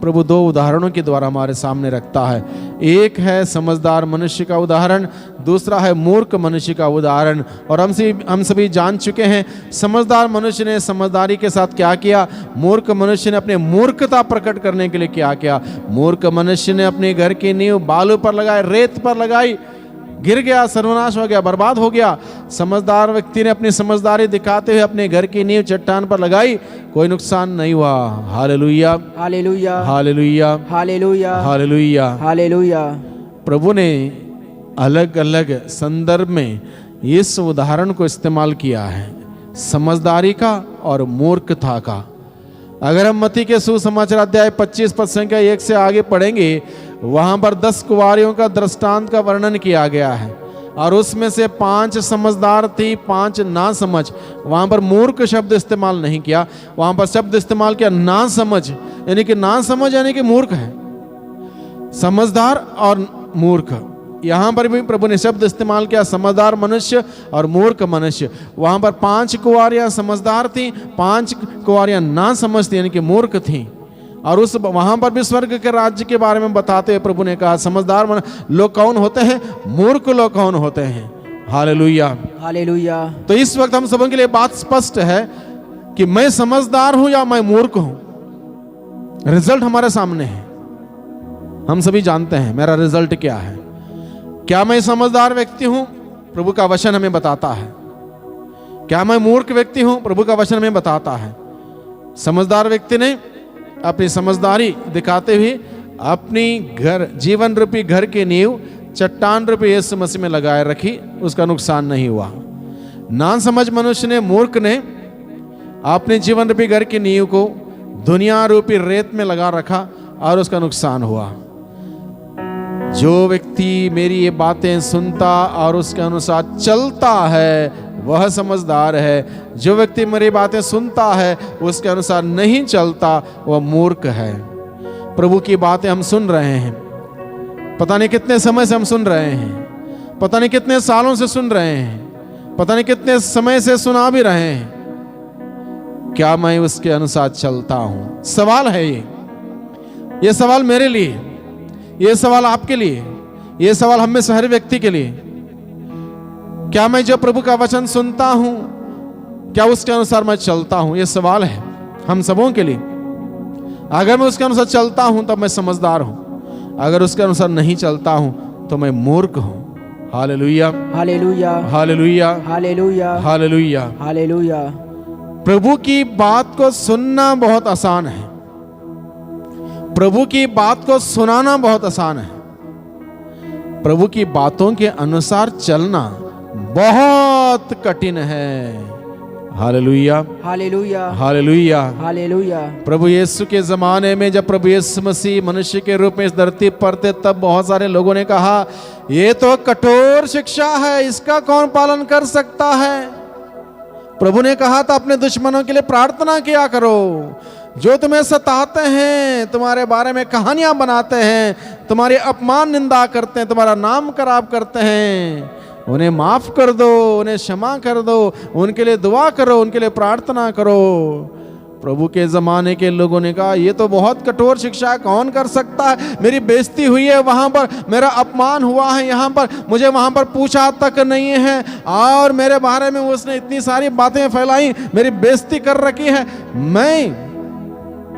प्रभु दो उदाहरणों के द्वारा हमारे सामने रखता है। एक है समझदार मनुष्य का उदाहरण, दूसरा है मूर्ख मनुष्य का उदाहरण। और हम सभी जान चुके हैं समझदार मनुष्य ने समझदारी के साथ क्या किया, मूर्ख मनुष्य ने अपने मूर्खता प्रकट करने के लिए क्या किया। मूर्ख मनुष्य ने अपने घर की नींव बालू पर लगाई, रेत पर लगाई, गिर गया, सर्वनाश हो गया, बर्बाद हो गया। समझदार व्यक्ति ने अपनी समझदारी दिखाते हुए अपने घर की नींव चट्टान पर लगाई, कोई नुकसान नहीं हुआ। Hallelujah, hallelujah, hallelujah, hallelujah, hallelujah. Hallelujah. प्रभु ने अलग अलग संदर्भ में इस उदाहरण को इस्तेमाल किया है, समझदारी का और मूर्खता का। अगर हम मत्ती के सुसमाचार अध्याय 25 पद संख्या 1 से आगे पढ़ेंगे, वहां पर 10 कुंवारियों का दृष्टांत का वर्णन किया गया है और उसमें से 5 समझदार थी, 5 ना समझ। वहां पर मूर्ख शब्द इस्तेमाल नहीं किया, वहां पर शब्द इस्तेमाल किया ना समझ, यानी कि ना समझ यानी कि मूर्ख है, समझदार और मूर्ख। यहां पर भी प्रभु ने शब्द इस्तेमाल किया समझदार मनुष्य और मूर्ख मनुष्य। वहां पर 5 कुंवारियां समझदार थी, 5 कुंवारियां ना समझ थी यानी कि मूर्ख थी। और उस वहां पर भी स्वर्ग के राज्य के बारे में बताते हुए प्रभु ने कहा समझदार लोग कौन होते हैं, मूर्ख लोग कौन होते हैं। Hallelujah, hallelujah. तो इस वक्त हम सबों के लिए बात स्पष्ट है कि मैं समझदार हूं या मैं मूर्ख हूं। रिजल्ट हमारे सामने है, हम सभी जानते हैं मेरा रिजल्ट क्या है। क्या मैं समझदार व्यक्ति हूं? प्रभु का वचन हमें बताता है। क्या मैं मूर्ख व्यक्ति हूं? प्रभु का वचन हमें बताता है। समझदार व्यक्ति ने अपनी समझदारी दिखाते हुए अपनी घर जीवन रूपी घर की नींव चट्टान रूपी यीशु मसीह में लगाए रखी, उसका नुकसान नहीं हुआ। ना समझ मनुष्य ने, मूर्ख ने अपने जीवन रूपी घर की नींव को दुनिया रूपी रेत में लगा रखा और उसका नुकसान हुआ। जो व्यक्ति मेरी ये बातें सुनता और उसके अनुसार चलता है वह समझदार है। जो व्यक्ति मेरी बातें सुनता है उसके अनुसार नहीं चलता वह मूर्ख है। प्रभु की बातें हम सुन रहे हैं, पता नहीं कितने समय से हम सुन रहे हैं, पता नहीं कितने सालों से सुन रहे हैं, पता नहीं कितने समय से सुना भी रहे हैं। क्या मैं उसके अनुसार चलता हूं? सवाल है ये सवाल मेरे लिए, ये सवाल आपके लिए, ये सवाल हम में से हर व्यक्ति के लिए। क्या मैं जो प्रभु का वचन सुनता हूं क्या उसके अनुसार मैं चलता हूं? ये सवाल है हम सबों के लिए। अगर मैं उसके अनुसार चलता हूं तब मैं समझदार हूं, अगर उसके अनुसार नहीं चलता हूं तो मैं मूर्ख हूं। Hallelujah, hallelujah, hallelujah, hallelujah, hallelujah, hallelujah. प्रभु की बात को सुनना बहुत आसान है, प्रभु की बात को सुनाना बहुत आसान है, प्रभु की बातों के अनुसार चलना बहुत कठिन है। Hallelujah, hallelujah, hallelujah, hallelujah. प्रभु यीशु के जमाने में जब प्रभु यीशु मसीह मनुष्य के रूप में इस धरती पर थे तब बहुत सारे लोगों ने कहा ये तो कठोर शिक्षा है, इसका कौन पालन कर सकता है। प्रभु ने कहा था अपने दुश्मनों के लिए प्रार्थना किया करो, जो तुम्हें सताते हैं, तुम्हारे बारे में कहानियां बनाते हैं, तुम्हारी अपमान निंदा करते हैं, तुम्हारा नाम खराब करते हैं, उन्हें माफ कर दो, उन्हें क्षमा कर दो, उनके लिए दुआ करो, उनके लिए प्रार्थना करो। प्रभु के जमाने के लोगों ने कहा ये तो बहुत कठोर शिक्षा है, कौन कर सकता है। मेरी बेइज्जती हुई है, वहां पर मेरा अपमान हुआ है, यहाँ पर मुझे वहां पर पूछा तक नहीं है और मेरे बारे में उसने इतनी सारी बातें फैलाई, मेरी बेइज्जती कर रखी है, मैं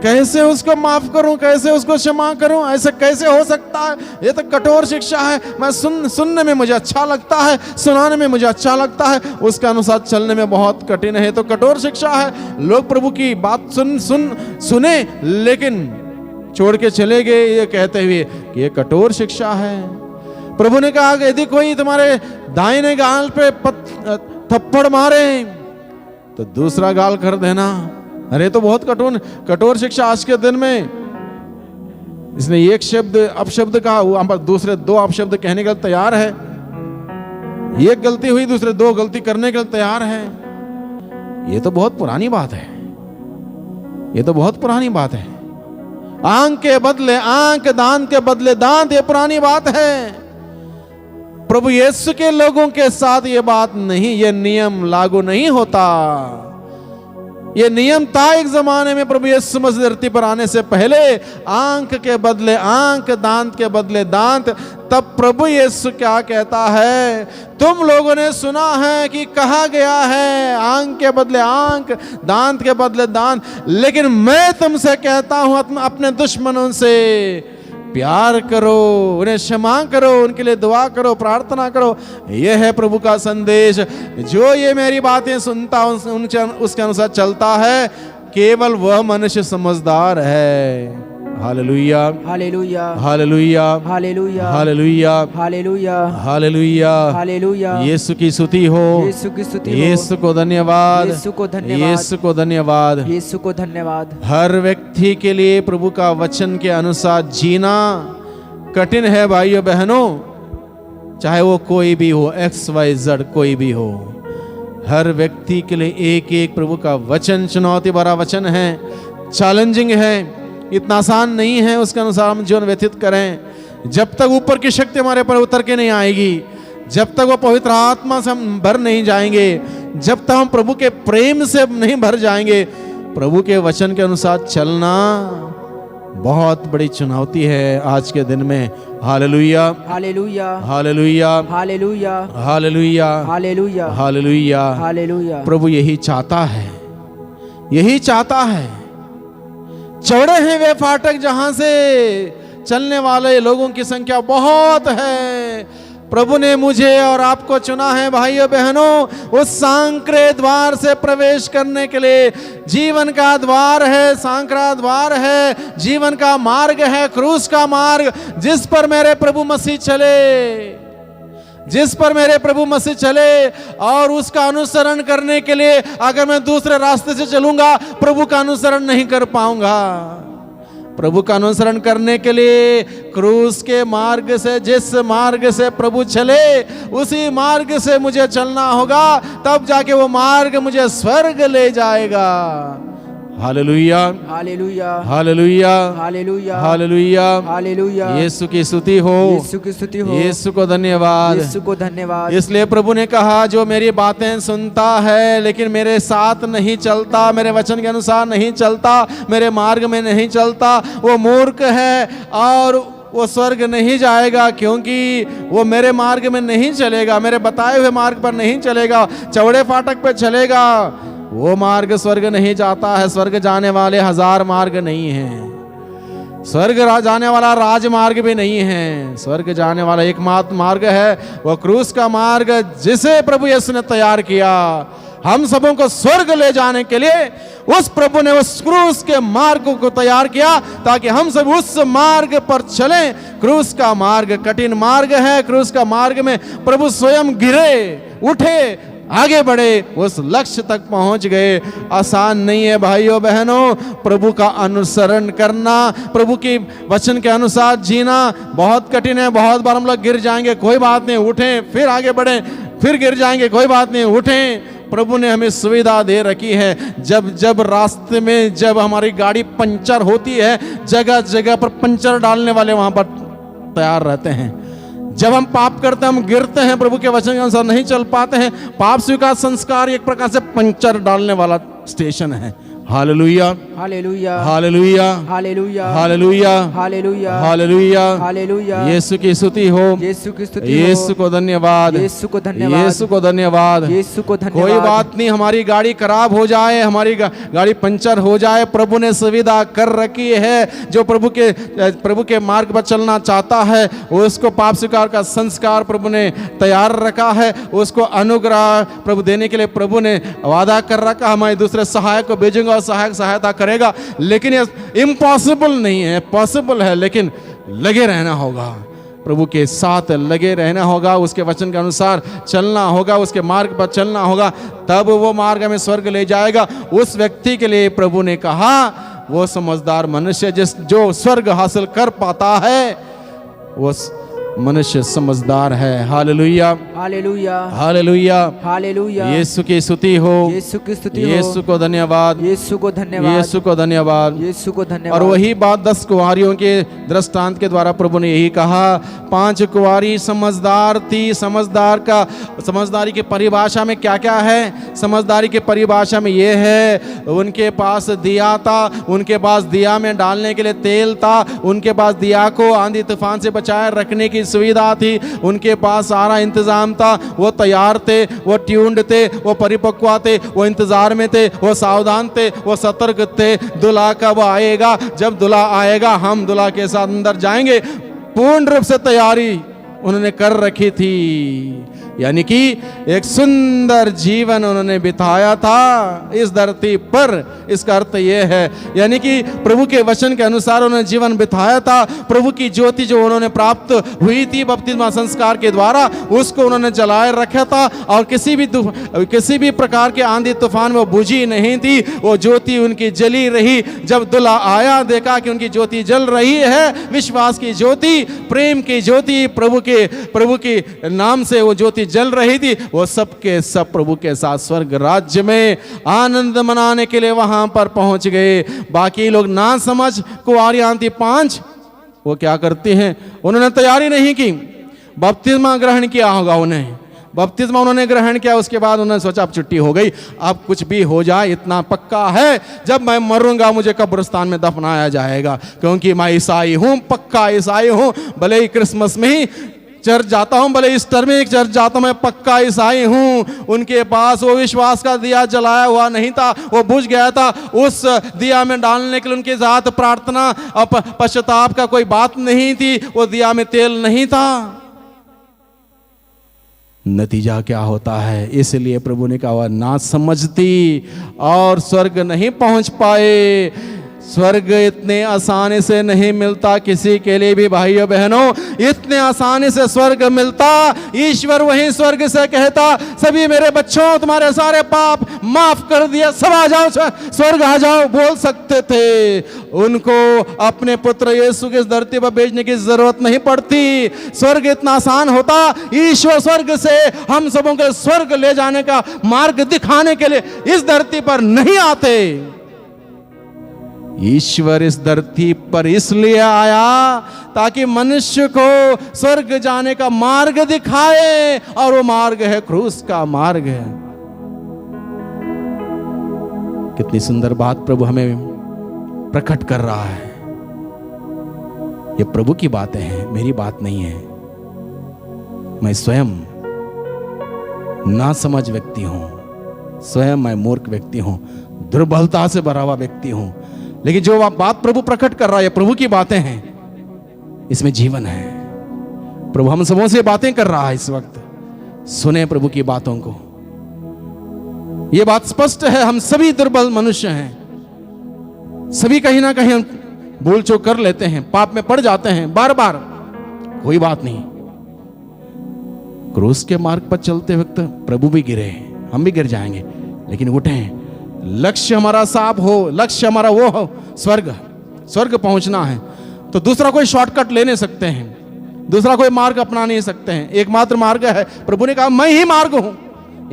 कैसे उसको माफ करूं, कैसे उसको क्षमा करूं, ऐसे कैसे हो सकता है। ये तो कठोर शिक्षा है, मैं सुनने में मुझे अच्छा लगता है, सुनाने में मुझे अच्छा लगता है, उसके अनुसार चलने में बहुत कठिन है। तो कठोर शिक्षा है। लोग प्रभु की बात सुने लेकिन छोड़ के चले गए ये कहते हुए कि ये कठोर शिक्षा है। प्रभु ने कहा यदि कोई तुम्हारे दाहिने गाल पे थप्पड़ मारे तो दूसरा गाल कर देना। अरे तो बहुत कठोर शिक्षा आज के दिन में। इसने एक शब्द अपशब्द कहा, वहां पर दूसरे 2 अपशब्द कहने के लिए तैयार है। एक गलती हुई, दूसरे 2 गलती करने के लिए तैयार है। ये तो बहुत पुरानी बात है, ये तो बहुत पुरानी बात है। आंख के बदले आंख, दांत के बदले दांत, ये पुरानी बात है। प्रभु यीशु के लोगों के साथ ये बात नहीं, ये नियम लागू नहीं होता। ये नियम था एक जमाने में प्रभु यीशु मसीह धरती पर आने से पहले, आंख के बदले आंख, दांत के बदले दांत। तब प्रभु यीशु क्या कहता है, तुम लोगों ने सुना है कि कहा गया है आंख के बदले आंख, दांत के बदले दांत, लेकिन मैं तुमसे कहता हूं अपने दुश्मनों से प्यार करो, उन्हें क्षमा करो, उनके लिए दुआ करो, प्रार्थना करो। यह है प्रभु का संदेश। जो ये मेरी बातें सुनता उसके अनुसार चलता है, केवल वह मनुष्य समझदार है। Hallelujah, hallelujah, hallelujah, hallelujah, hallelujah, hallelujah, hallelujah, hallelujah. Yeshu की स्तुति हो, यीशु की स्तुति हो, यीशु को धन्यवाद, यीशु को धन्यवाद, यीशु को धन्यवाद, यीशु को धन्यवाद। हर व्यक्ति के लिए प्रभु का वचन के अनुसार जीना कठिन है भाइयों बहनों, चाहे वो कोई भी हो, XYZ कोई भी हो, हर व्यक्ति के लिए एक एक प्रभु का वचन चुनौती भरा वचन है, चैलेंजिंग है, इतना आसान नहीं है उसके अनुसार हम जीवन व्यतीत करें। जब तक ऊपर की शक्ति हमारे पर उतर के नहीं आएगी, जब तक वो पवित्र आत्मा से हम भर नहीं जाएंगे, जब तक हम प्रभु के प्रेम से नहीं भर जाएंगे, प्रभु के वचन के अनुसार चलना बहुत बड़ी चुनौती है आज के दिन में। Hallelujah, hallelujah, hallelujah, hallelujah, hallelujah, hallelujah, hallelujah. Hallelujah. प्रभु यही चाहता है, यही चाहता है। चौड़े हैं वे फाटक जहां से चलने वाले लोगों की संख्या बहुत है। प्रभु ने मुझे और आपको चुना है भाइयों बहनों, उस सांकरे द्वार से प्रवेश करने के लिए। जीवन का द्वार है, सांकरा द्वार है, जीवन का मार्ग है, क्रूस का मार्ग, जिस पर मेरे प्रभु मसीह चले, जिस पर मेरे प्रभु मसीह चले। और उसका अनुसरण करने के लिए अगर मैं दूसरे रास्ते से चलूंगा, प्रभु का अनुसरण नहीं कर पाऊंगा। प्रभु का अनुसरण करने के लिए क्रूस के मार्ग से, जिस मार्ग से प्रभु चले, उसी मार्ग से मुझे चलना होगा, तब जाके वो मार्ग मुझे स्वर्ग ले जाएगा। Hallelujah, hallelujah, hallelujah, hallelujah, hallelujah, hallelujah. Yeshu की स्तुति हो, यीशु की स्तुति हो, यीशु को धन्यवाद, यीशु को धन्यवाद। इसलिए प्रभु ने कहा, जो मेरी बातें सुनता है लेकिन मेरे साथ नहीं चलता, मेरे वचन के अनुसार नहीं चलता, मेरे मार्ग में नहीं चलता, वो मूर्ख है और वो स्वर्ग नहीं जाएगा, क्योंकि वो मेरे मार्ग में नहीं चलेगा, मेरे बताए हुए मार्ग पर नहीं चलेगा, चौड़े फाटक पे चलेगा। वो मार्ग स्वर्ग नहीं जाता है। स्वर्ग जाने वाले 1000 मार्ग नहीं हैं, स्वर्ग जाने वाला राजमार्ग भी नहीं है। स्वर्ग जाने वाला एकमात्र मार्ग है, वो क्रूस का मार्ग, जिसे प्रभु यीशु ने तैयार किया हम सबों को स्वर्ग ले जाने के लिए। उस प्रभु ने उस क्रूस के मार्ग को तैयार किया ताकि हम सब उस मार्ग पर चलें। क्रूस का मार्ग कठिन मार्ग है। क्रूस का मार्ग में प्रभु स्वयं गिरे, उठे, आगे बढ़े, उस लक्ष्य तक पहुंच गए। आसान नहीं है भाइयों बहनों, प्रभु का अनुसरण करना, प्रभु की वचन के अनुसार जीना बहुत कठिन है। बहुत बार हम लोग गिर जाएंगे, कोई बात नहीं, उठें, फिर आगे बढ़ें, फिर गिर जाएंगे, कोई बात नहीं, उठें। प्रभु ने हमें सुविधा दे रखी है। जब जब रास्ते में जब हमारी गाड़ी पंचर होती है, जगह जगह पर पंचर डालने वाले वहां पर तैयार रहते हैं। जब हम पाप करते हैं, हम गिरते हैं, प्रभु के वचन के अनुसार नहीं चल पाते हैं, पाप स्वीकार संस्कार एक प्रकार से पंचर डालने वाला स्टेशन है। Hallelujah, hallelujah, hallelujah, hallelujah, hallelujah, hallelujah, hallelujah, hallelujah. Yeshu की स्तुति हो, यीशु की स्तुति हो, यीशु को धन्यवाद, यीशु को धन्यवाद, यीशु को धन्यवाद, यीशु को धन्यवाद। कोई बात नहीं, हमारी गाड़ी खराब हो जाए, हमारी गाड़ी पंचर हो जाए, प्रभु ने सुविधा कर रखी है। जो प्रभु के मार्ग पर चलना चाहता है, उसको पाप स्वीकार का संस्कार प्रभु ने तैयार रखा है। उसको अनुग्रह प्रभु देने के लिए प्रभु ने वादा कर रखा। हमारे दूसरे सहायक को भेजेंगे, सहायक सहायता करेगा। लेकिन ये इम्पॉसिबल नहीं है, पॉसिबल है, लेकिन लगे रहना होगा, प्रभु के साथ लगे रहना होगा, उसके वचन के अनुसार चलना होगा, उसके मार्ग पर चलना होगा, तब वो मार्ग हमें स्वर्ग ले जाएगा। उस व्यक्ति के लिए प्रभु ने कहा, वो समझदार मनुष्य जो स्वर्ग हासिल कर पाता है, वो मनुष्य समझदार है। Hallelujah, hallelujah, hallelujah, hallelujah. Yeshu की स्तुति हो, यीशु की स्तुति हो, यीशु को धन्यवाद, यीशु को धन्यवाद, यीशु को धन्यवाद, यीशु को धन्यवाद। और वही बात 10 कुंवारियों के दृष्टांत के द्वारा प्रभु ने यही कहा। 5 कुंवारी समझदार थी। समझदारी की परिभाषा में क्या क्या है? समझदारी की परिभाषा में ये है, उनके पास दिया था, उनके पास दिया में डालने के लिए तेल था, उनके पास दिया को आंधी तूफान से बचाए रखने की सुविधा थी, उनके पास सारा इंतजाम था। वो तैयार थे, वो ट्यून्ड थे, वो परिपक्व थे, वो इंतजार में थे, वो सावधान थे, वो सतर्क थे। दूल्हा कब आएगा? जब दूल्हा आएगा हम दूल्हा के साथ अंदर जाएंगे। पूर्ण रूप से तैयारी उन्होंने कर रखी थी। यानी कि एक सुंदर जीवन उन्होंने बिताया था इस धरती पर। इसका अर्थ यह है यानी कि प्रभु के वचन के अनुसार उन्होंने जीवन बिताया था। प्रभु की ज्योति जो उन्होंने प्राप्त हुई थी बपतिस्मा संस्कार के द्वारा, उसको उन्होंने जलाए रखा था और किसी भी प्रकार के आंधी तूफान में वो बुझी नहीं थी। वो ज्योति उनकी जली रही। जब दूल्हा आया, देखा कि उनकी ज्योति जल रही है, विश्वास की ज्योति, प्रेम की ज्योति, प्रभु के नाम से वो ज्योति जल रही थी। वो सबके सब प्रभु के साथ स्वर्ग राज्य में आनंद मनाने के लिए वहां पर पहुंच गए। बाकी लोग ना समझ कुंवारी आंटी 5 वो क्या करती हैं, उन्होंने तैयारी नहीं की, बपतिस्मा ग्रहण किया होगा उन्हें, बपतिस्मा उन्होंने ग्रहण किया, उसके बाद उन्होंने सोचा अब छुट्टी हो गई, अब कुछ भी हो जाए, इतना पक्का है जब मैं मरूंगा मुझे कब्रिस्तान में दफनाया जाएगा, क्योंकि मैं ईसाई हूं, पक्का ईसाई हूं। भले ही क्रिसमस में ही चर्च जाता हूं, भले ईस्टर में चर्च जाता हूं, मैं पक्का ईसाई हूं। उनके पास वो विश्वास का दिया जलाया हुआ नहीं था, वो बुझ गया था। उस दिया में डालने के लिए उनके साथ प्रार्थना और पश्चाताप का कोई बात नहीं थी, वो दिया में तेल नहीं था। नतीजा क्या होता है, इसलिए प्रभु ने कहा ना समझती और स्वर्ग नहीं पहुंच पाए। स्वर्ग इतने आसानी से नहीं मिलता किसी के लिए भी भाइयों बहनों, इतने आसानी से स्वर्ग मिलता। ईश्वर वही स्वर्ग से कहता सभी मेरे बच्चों तुम्हारे सारे पाप माफ कर दिया, सब आ जाओ स्वर्ग आ जाओ, बोल सकते थे। उनको अपने पुत्र यीशु की इस धरती पर भेजने की जरूरत नहीं पड़ती। स्वर्ग इतना आसान होता, ईश्वर स्वर्ग से हम सबों के स्वर्ग ले जाने का मार्ग दिखाने के लिए इस धरती पर नहीं आते। ईश्वर इस धरती पर इसलिए आया ताकि मनुष्य को स्वर्ग जाने का मार्ग दिखाए, और वो मार्ग है क्रूस का मार्ग है। कितनी सुंदर बात प्रभु हमें प्रकट कर रहा है। ये प्रभु की बातें हैं, मेरी बात नहीं है। मैं स्वयं ना समझ व्यक्ति हूं, स्वयं मैं मूर्ख व्यक्ति हूं, दुर्बलता से भरा हुआ व्यक्ति हूं, लेकिन जो बात प्रभु प्रकट कर रहा है, प्रभु की बातें हैं, इसमें जीवन है। प्रभु हम सबों से बातें कर रहा है इस वक्त, सुने प्रभु की बातों को। यह बात स्पष्ट है, हम सभी दुर्बल मनुष्य हैं, सभी कहीं ना कहीं हम भूल चूक कर लेते हैं, पाप में पड़ जाते हैं बार बार। कोई बात नहीं, क्रूस के मार्ग पर चलते वक्त प्रभु भी गिरे, हम भी गिर जाएंगे, लेकिन उठें। लक्ष्य हमारा साफ हो, लक्ष्य हमारा वो हो, स्वर्ग पहुंचना है, तो दूसरा कोई शॉर्टकट ले नहीं सकते हैं, दूसरा कोई मार्ग अपना नहीं सकते हैं। एकमात्र मार्ग है, प्रभु ने कहा मैं ही मार्ग हूं,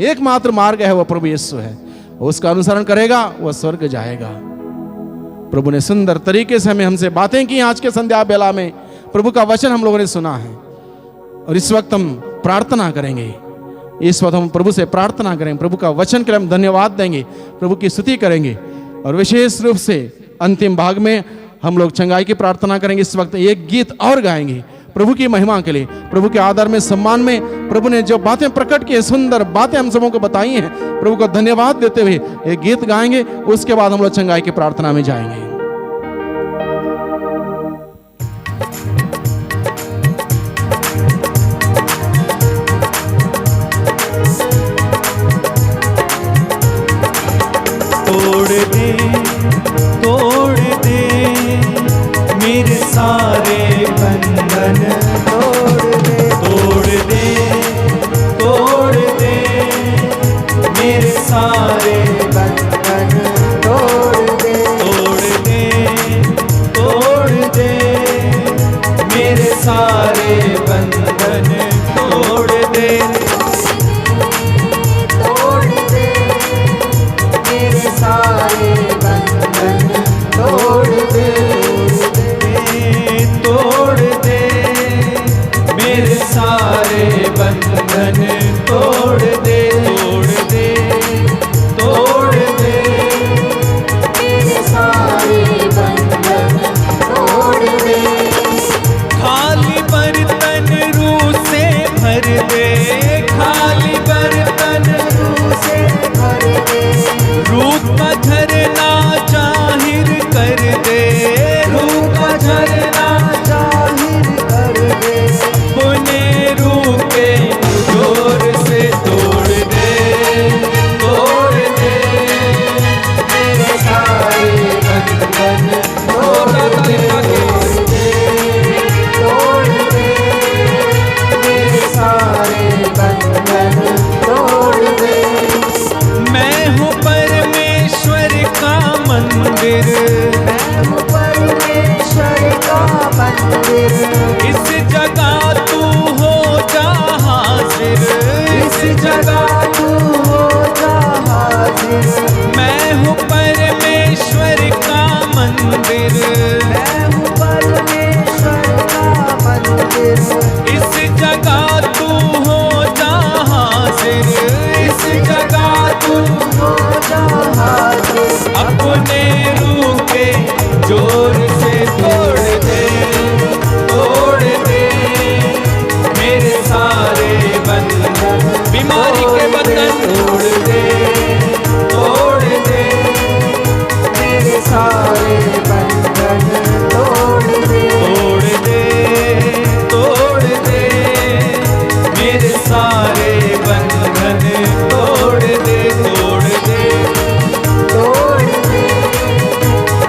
एकमात्र मार्ग है वो प्रभु यीशु है। उसका अनुसरण करेगा वो स्वर्ग जाएगा। प्रभु ने सुंदर तरीके से हमसे बातें की आज के संध्या बेला में। प्रभु का वचन हम लोगों ने सुना है, और इस वक्त हम प्रार्थना करेंगे। इस वक्त हम प्रभु से प्रार्थना करेंगे, प्रभु का वचन के लिए हम धन्यवाद देंगे, प्रभु की स्तुति करेंगे, और विशेष रूप से अंतिम भाग में हम लोग चंगाई की प्रार्थना करेंगे। इस वक्त एक गीत और गाएंगे प्रभु की महिमा के लिए, प्रभु के आदर में, सम्मान में। प्रभु ने जो बातें प्रकट की, सुंदर बातें हम सबों को बताई हैं, प्रभु को धन्यवाद देते हुए एक गीत गाएंगे। उसके बाद हम लोग चंगाई की प्रार्थना में जाएंगे। तोड़ दे मेरे सारे बंधन, तोड़ दे मेरे सारे बंधन, तोड़ दे हालेलुया के तोड़ दे मेरे सारे बंधन तोड़ दे। मैं हूँ परमेश्वर का मंदिर, मैं हूँ परमेश्वर का मंदिर, इस जगह तू हो जा हाजिर, इस जगह तू हो जा हाजिर। मैं हूँ परमेश्वर का मंदिर, मैं हूँ परमेश्वर का मंदिर, इस जगह तू हो जा हाजिर, इस जगह तू हो जा हाजिर। अपने रूह के जोर से तोड़ दे मेरे सारे बंधन, बीमारी के बंधन तोड़ दे मेरे सारे बंधन तोड़ दे। तोड़ दे मेरे सारे बंधन तोड़ दे तोड़ दे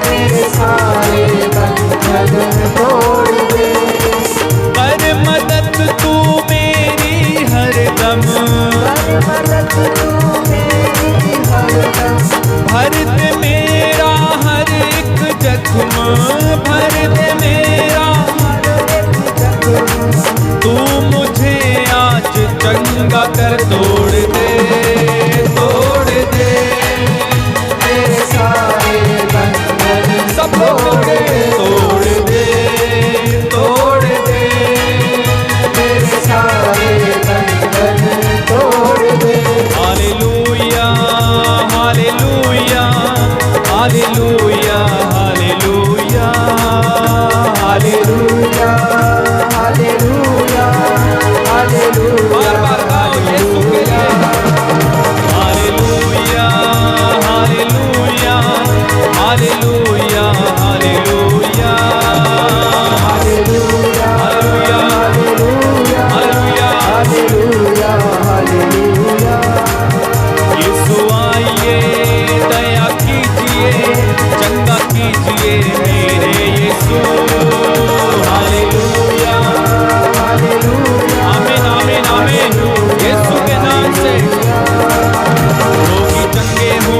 मेरे सारे बंधन तोड़ दे। कर मदद तू मेरी हरदम, कर मदद तू मेरी हरदम, भर दे मेरा हर एक जख्म, भर दे मेरा तू मुझे आज चंगा कर तोड़ दे मेरे सारे बंधन सब लोग तोड़ दे मेरे सारे बंधन तोड़ दे। Hallelujah hallelujah hallelujah hallelujah hallelujah. Hallelujah hallelujah बार बार गाओ यीशु के लिए। Hallelujah hallelujah hallelujah hallelujah hallelujah hallelujah hallelujah. Hallelujah hallelujah. Yeshu आइए दया कीजिए, चंगा कीजिए मेरे यीशु। हालेलुया आमीन आमीन आमीन। यीशु के नाम से रोगी चंगे हो,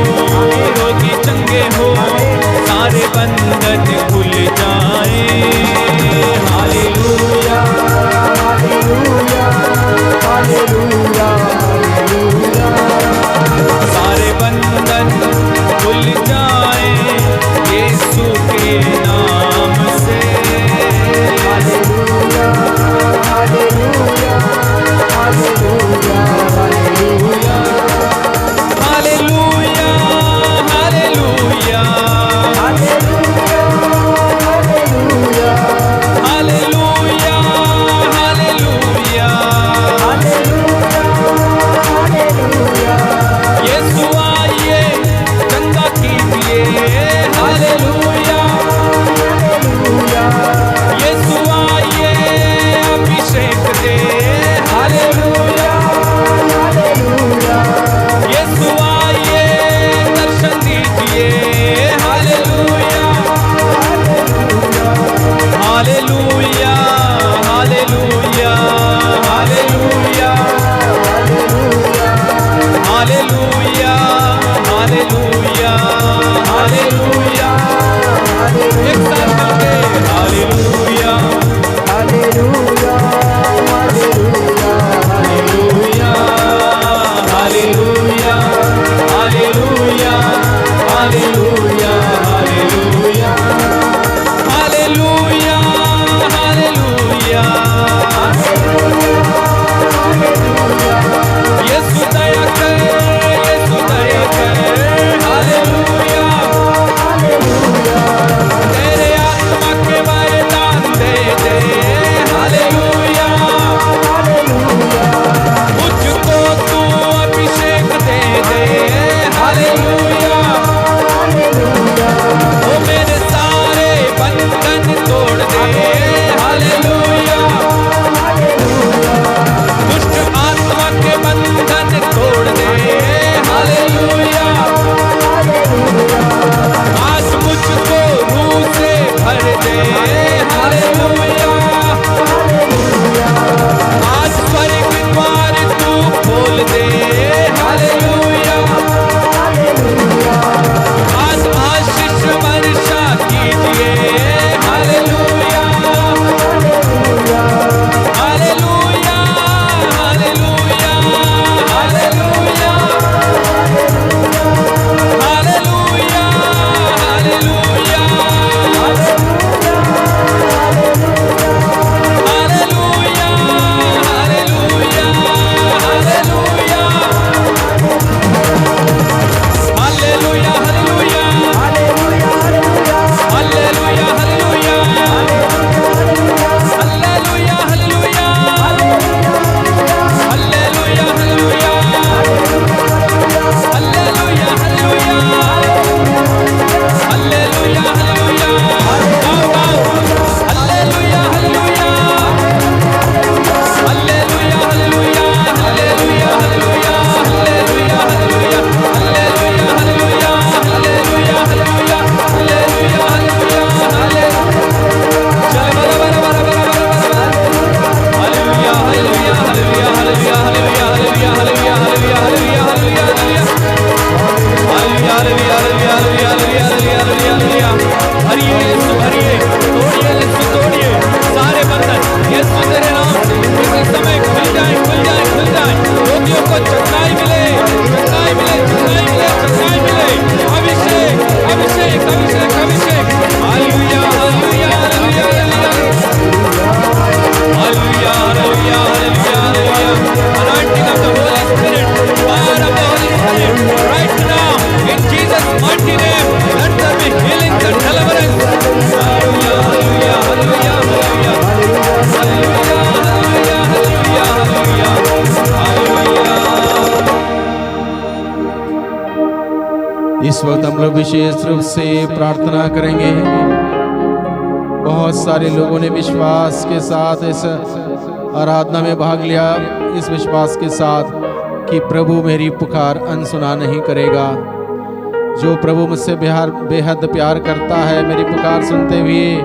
रोगी चंगे हो, सारे बंधन खुल जाए। Hallelujah hallelujah hallelujah hallelujah. सारे बंधन खुल जाए यीशु के नाम से। हालेलुया। आज स्वर्ग द्वार तू खोल दे, हालेलुया। आज आशीष वर्षा कीजिए, hallelujah. Hallelujah, hallelujah, hallelujah, hallelujah, hallelujah, hallelujah, hallelujah, hallelujah, hallelujah, hallelujah, hallelujah, hallelujah, hallelujah, hallelujah, hallelujah, hallelujah, hallelujah, hallelujah, hallelujah, गाओ गाओ, hallelujah, hallelujah, hallelujah, hallelujah, hallelujah, hallelujah, hallelujah, hallelujah, hallelujah, hallelujah, hallelujah, hallelujah, hallelujah, hallelujah, चल बरा बरा बरा बरा बरा, hallelujah, hallelujah, hallelujah, hallelujah, hallelujah, hallelujah, hallelujah, hallelujah, hallelujah, hallelujah, hallelujah, hallelujah, hallelujah, hallelujah, hallelujah, hallelujah, हरिये यीशु हरिये, तोड़िए यीशु तोड़िए सारे बंधन, यीशु तेरे नाम से इसी समय खुल जाए, खुल जाए, खुल जाए, रोगियों को चंगाई मिले, चंगाई मिले, चंगाई मिले, चंगाई मिले, अभिषेक, अभिषेक, अभिषेक, अभिषेक, hallelujah, hallelujah, hallelujah, hallelujah, hallelujah, hallelujah, hallelujah, anointing of the Holy Spirit, fire of the Holy Spirit, right now, in Jesus' mighty name, let there be healings and deliverance. Hallelujah, hallelujah, hallelujah, hallelujah, hallelujah, hallelujah, hallelujah, hallelujah. इस वक्त हम लोग विशेष रूप से प्रार्थना करेंगे। बहुत सारे लोगों ने विश्वास के साथ इस आराधना में भाग लिया, इस विश्वास के साथ कि प्रभु मेरी पुकार अनसुना नहीं करेगा। जो प्रभु मुझसे बेहद प्यार करता है, मेरी पुकार सुनते हुए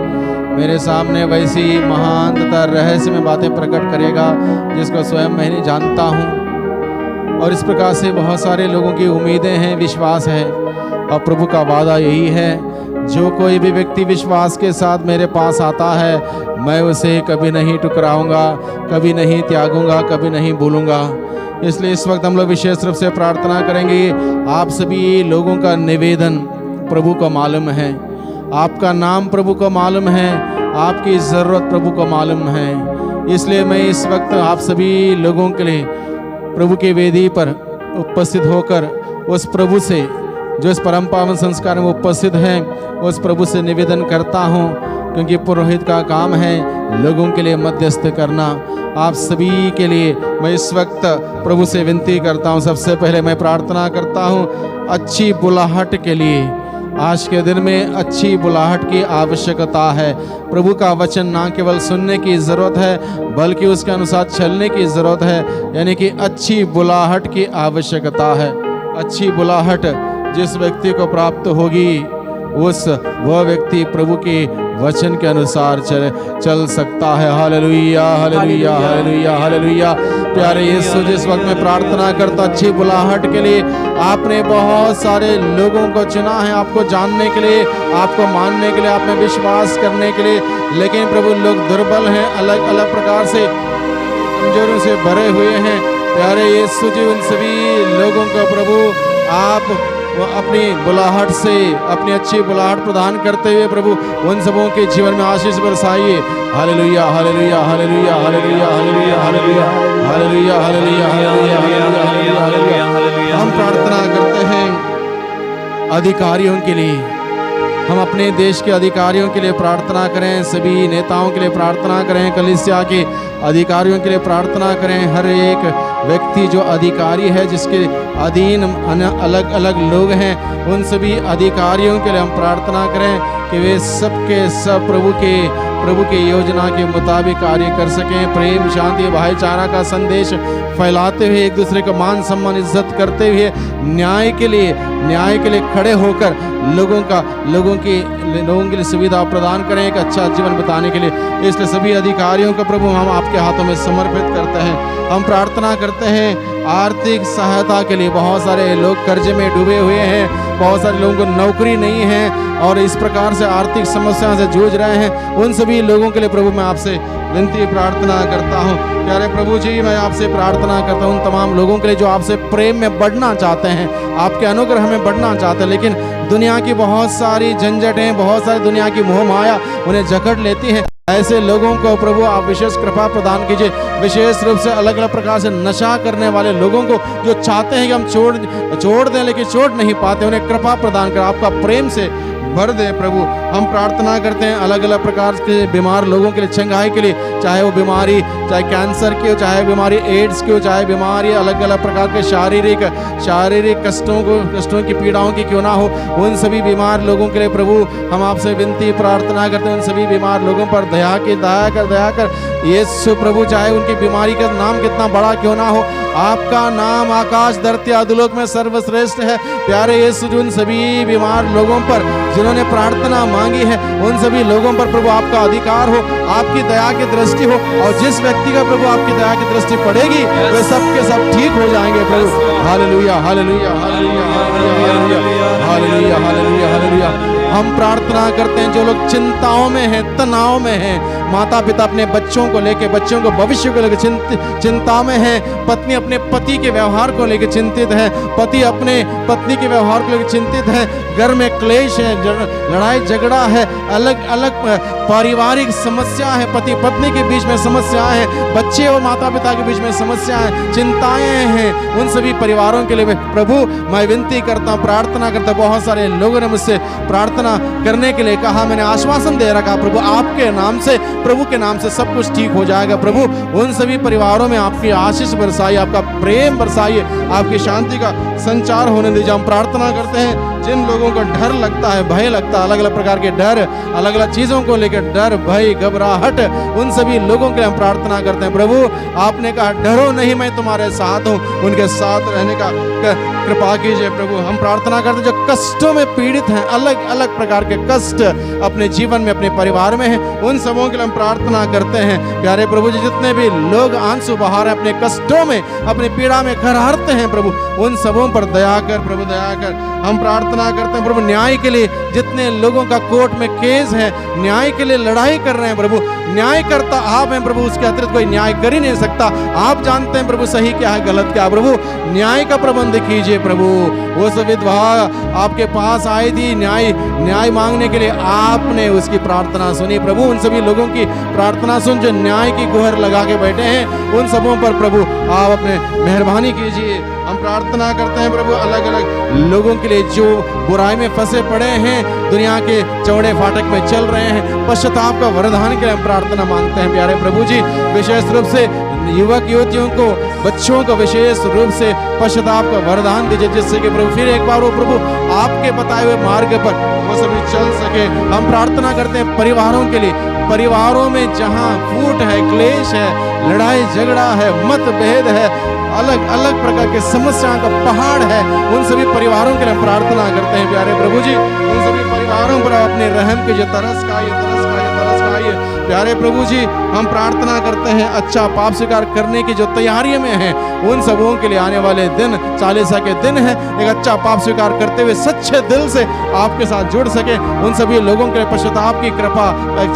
मेरे सामने वैसी महान तथा रहस्य में बातें प्रकट करेगा जिसको स्वयं मैं नहीं जानता हूँ। और इस प्रकार से बहुत सारे लोगों की उम्मीदें हैं, विश्वास है, और प्रभु का वादा यही है, जो कोई भी व्यक्ति विश्वास के साथ मेरे पास आता है, मैं उसे कभी नहीं ठुकराऊंगा, कभी नहीं त्यागूंगा, कभी नहीं भूलूंगा। इसलिए इस वक्त हम लोग विशेष रूप से प्रार्थना करेंगे। आप सभी लोगों का निवेदन प्रभु को मालूम है, आपका नाम प्रभु को मालूम है, आपकी ज़रूरत प्रभु को मालूम है। इसलिए मैं इस वक्त आप सभी लोगों के लिए प्रभु की वेदी पर उपस्थित होकर उस प्रभु से, जो इस परम पावन संस्कार में उपस्थित हैं, उस प्रभु से निवेदन करता हूँ, क्योंकि पुरोहित का काम है लोगों के लिए मध्यस्थ करना। आप सभी के लिए मैं इस वक्त प्रभु से विनती करता हूँ। सबसे पहले मैं प्रार्थना करता हूँ अच्छी बुलाहट के लिए। आज के दिन में अच्छी बुलाहट की आवश्यकता है। प्रभु का वचन ना केवल सुनने की ज़रूरत है, बल्कि उसके अनुसार चलने की ज़रूरत है, यानी कि अच्छी बुलाहट की आवश्यकता है। अच्छी बुलाहट जिस व्यक्ति को प्राप्त होगी, वह व्यक्ति प्रभु के वचन के अनुसार चल सकता है। Hallelujah, hallelujah, hallelujah, hallelujah. प्यारे यीशु, जिस वक्त मैं प्रार्थना करता अच्छी बुलाहट के लिए, आपने बहुत सारे लोगों को चुना है, आपको जानने के लिए, आपको मानने के लिए, आप में विश्वास करने के लिए। लेकिन प्रभु, लोग दुर्बल हैं, अलग अलग प्रकार से कमजोरियों से भरे हुए हैं। प्यारे यीशु जी, उन सभी लोगों को प्रभु आप अपनी बुलाहट से, अपनी अच्छी बुलाहट प्रदान करते हुए प्रभु उन सबों के जीवन में आशीष बरसाइए। Hallelujah, hallelujah, hallelujah, hallelujah, hallelujah, hallelujah, hallelujah, hallelujah, hallelujah, hallelujah. हम प्रार्थना करते हैं अधिकारियों के लिए। हम अपने देश के अधिकारियों के लिए प्रार्थना करें, सभी नेताओं के लिए प्रार्थना करें, कलीसिया के अधिकारियों के लिए प्रार्थना करें, हर एक व्यक्ति जो अधिकारी है, जिसके अधीन अलग अलग लोग हैं, उन सभी अधिकारियों के लिए हम प्रार्थना करें कि वे सबके सब प्रभु के योजना के मुताबिक कार्य कर सकें। प्रेम, शांति, भाईचारा का संदेश फैलाते हुए, एक दूसरे का मान सम्मान इज्जत करते हुए न्याय के लिए खड़े होकर लोगों के लिए सुविधा प्रदान करें, एक अच्छा जीवन बिताने के लिए। इसलिए सभी अधिकारियों का प्रभु हम आपके हाथों में समर्पित करते हैं। हम प्रार्थना करते हैं आर्थिक सहायता के लिए। बहुत सारे लोग कर्जे में डूबे हुए हैं, बहुत सारे लोगों को नौकरी नहीं है और इस प्रकार से आर्थिक समस्याओं से जूझ रहे हैं। उन सभी लोगों के लिए प्रभु मैं आपसे विनती प्रार्थना करता हूँ। प्यारे प्रभु जी, मैं आपसे प्रार्थना करता हूँ तमाम लोगों के लिए जो आपसे प्रेम में बढ़ना चाहते हैं, आपके अनुग्रह में बढ़ना चाहते हैं, लेकिन दुनिया की बहुत सारी झंझटें, बहुत सारी दुनिया की मोह माया उन्हें जकड़ लेती है। ऐसे लोगों को प्रभु आप विशेष कृपा प्रदान कीजिए। विशेष रूप से अलग अलग प्रकार से नशा करने वाले लोगों को, जो चाहते हैं कि हम छोड़ दें लेकिन छोड़ नहीं पाते, उन्हें कृपा प्रदान कर आपका प्रेम से भर दे प्रभु। हम प्रार्थना करते हैं अलग अलग प्रकार के बीमार लोगों के लिए, चंगाई के लिए, चाहे वो बीमारी चाहे कैंसर की हो, चाहे बीमारी एड्स की हो, चाहे बीमारी अलग अलग प्रकार के शारीरिक कष्टों की पीड़ाओं की क्यों ना हो, उन सभी बीमार लोगों के लिए प्रभु हम आपसे विनती प्रार्थना करते हैं। उन सभी बीमार लोगों पर दया कर यीशु प्रभु, चाहे उनकी बीमारी का नाम कितना बड़ा क्यों ना हो, आपका नाम आकाश धरती अधोलोक में सर्वश्रेष्ठ है। प्यारे यीशु, उन सभी बीमार लोगों पर जिन्होंने प्रार्थना मांगी है, उन सभी लोगों पर प्रभु आपका अधिकार हो, आपकी दया की दृष्टि हो, और जिस व्यक्ति का प्रभु आपकी दया की दृष्टि पड़ेगी वे सब के सब ठीक हो जाएंगे प्रभु। Hallelujah, hallelujah, hallelujah, hallelujah, hallelujah, hallelujah, hallelujah. हम प्रार्थना करते हैं जो लोग चिंताओं में हैं, तनाव में हैं, माता पिता अपने बच्चों को लेकर, बच्चों को भविष्य को लेकर चिंता में है, पत्नी अपने पति के व्यवहार को लेकर चिंतित है, पति अपने पत्नी के व्यवहार को लेकर चिंतित है, घर में क्लेश है, लड़ाई झगड़ा है, अलग अलग पारिवारिक समस्या है, पति पत्नी के बीच में समस्याएं हैं, बच्चे और माता पिता के बीच में समस्याएं, चिंताएं हैं, उन सभी परिवारों के लिए प्रभु मैं विनती करता हूँ, प्रार्थना करता हूँ। बहुत सारे लोगों ने मुझसे प्रार्थना करने के लिए कहा, मैंने आश्वासन दे रखा प्रभु आपके नाम से, प्रभु के नाम से सब कुछ ठीक हो जाएगा। प्रभु उन सभी परिवारों में आपकी आशीष बरसाइए, आपका प्रेम बरसाइए, आपकी शांति का संचार होने दीजिए। हम प्रार्थना करते हैं जिन लोगों को डर लगता है, भय लगता है, अलग अलग प्रकार के डर, अलग अलग चीजों को लेकर डर, भय, घबराहट, उन सभी लोगों के लिए हम प्रार्थना करते हैं। प्रभु आपने कहा डरो नहीं, मैं तुम्हारे साथ हूँ, उनके साथ रहने का कृपा कीजिए प्रभु। हम प्रार्थना करते हैं जो कष्टों में पीड़ित हैं, अलग अलग प्रकार के कष्ट अपने जीवन में, अपने परिवार में हैं, उन सबों के लिए हम प्रार्थना करते हैं। प्यारे प्रभु जी, जितने भी लोग आंसू बहा रहे हैं, अपने कष्टों में, अपनी पीड़ा में खरहरते हैं प्रभु, उन सबों पर दया कर प्रभु, दया कर। हम प्रार्थना करते हैं प्रभु न्याय के लिए, जितने लोगों का कोर्ट में केस है, न्याय के लिए लड़ाई कर रहे हैं प्रभु, न्याय करता आप हैं प्रभु, उसके अतिरिक्त कोई न्याय कर ही नहीं सकता। आप जानते हैं प्रभु सही क्या है, गलत क्या है। प्रभु न्याय का प्रबंध कीजिए प्रभु। वो सब विधवा आपके पास आई थी न्याय मांगने के लिए, आपने उसकी प्रार्थना सुनी प्रभु। उन सभी लोगों की प्रार्थना सुन जो न्याय की गुहार लगा के बैठे हैं, उन सबों पर प्रभु आप अपने मेहरबानी कीजिए। हम प्रार्थना करते हैं प्रभु अलग अलग लोगों के लिए जो बुराई में फंसे पड़े हैं, दुनिया के चौड़े फाटक में चल रहे हैं, पश्चाताप का वरदान के लिए हम प्रार्थना मांगते हैं। प्यारे प्रभु जी, विशेष रूप से युवक युवतियों को, बच्चों को विशेष रूप से पश्चाताप का वरदान दीजिए, जिससे कि प्रभु फिर एक बार वो प्रभु आपके बताए हुए मार्ग पर वो सभी चल सके। हम प्रार्थना करते हैं परिवारों के लिए, परिवारों में जहाँ फूट है, क्लेश है, लड़ाई झगड़ा है, मतभेद है, अलग अलग प्रकार के समस्याओं का पहाड़ है, उन सभी परिवारों के लिए हम प्रार्थना करते हैं। प्यारे प्रभु जी, उन सभी परिवारों पर अपने रहम के जो तरस खाइए। प्यारे प्रभु जी, हम प्रार्थना करते हैं अच्छा पाप स्वीकार करने की जो तैयारी में है, उन सबों के लिए आने वाले दिन चालीसा के दिन है, एक अच्छा पाप स्वीकार करते हुए सच्चे दिल से आपके साथ जुड़ सके। उन सभी लोगों के लिए पश्चाताप की कृपा,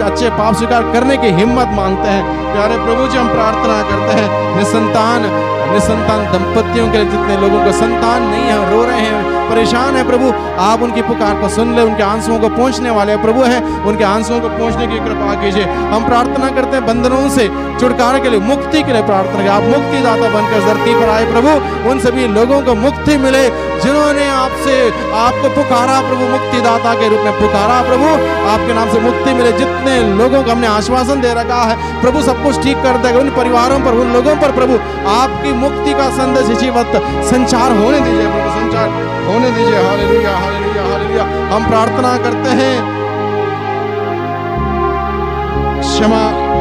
अच्छे पाप स्वीकार करने की हिम्मत मांगते हैं। प्यारे प्रभु जी, हम प्रार्थना करते हैं निसंतान दंपतियों के लिए, जितने लोगों को संतान नहीं है, रो रहे हैं, परेशान है प्रभु, आप उनकी पुकार को सुन ले, उनके आंसुओं को पहुंचने वाले प्रभु हैं, उनके आंसुओं को पहुंचने की कृपा कीजिए। हम प्रार्थना करते हैं बंधनों से छुटकारे के लिए, मुक्ति के लिए प्रार्थना करें। आप मुक्तिदाता बनकर धरती पर आए प्रभु, उन सभी लोगों को मुक्ति मिले जिन्होंने आपको पुकारा प्रभु, मुक्तिदाता के रूप में पुकारा प्रभु, आपके नाम से मुक्ति मिले। जितने लोगों को हमने आश्वासन दे रखा है प्रभु, सब कुछ ठीक कर देगा। उन परिवारों पर, उन लोगों पर प्रभु आपकी मुक्ति का संदेश इसी वक्त संचार होने दीजिए प्रभु, संचार होने दीजिए। Hallelujah hallelujah hallelujah. हम प्रार्थना करते हैं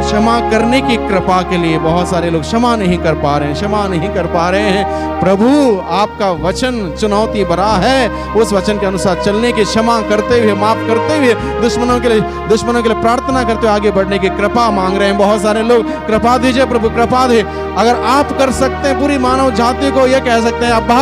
क्षमा करने की कृपा के लिए। बहुत सारे लोग क्षमा नहीं कर पा रहे हैं, क्षमा नहीं कर पा रहे हैं। प्रभु आपका वचन चुनौती भरा है, उस वचन के अनुसार चलने की, क्षमा करते हुए, माफ करते हुए, दुश्मनों के लिए प्रार्थना करते हुए आगे बढ़ने की कृपा मांग रहे हैं। बहुत सारे लोग कृपा दीजिए प्रभु, कृपा दे। अगर आप कर सकते हैं, पूरी मानव जाति को यह कह सकते हैं अब्बा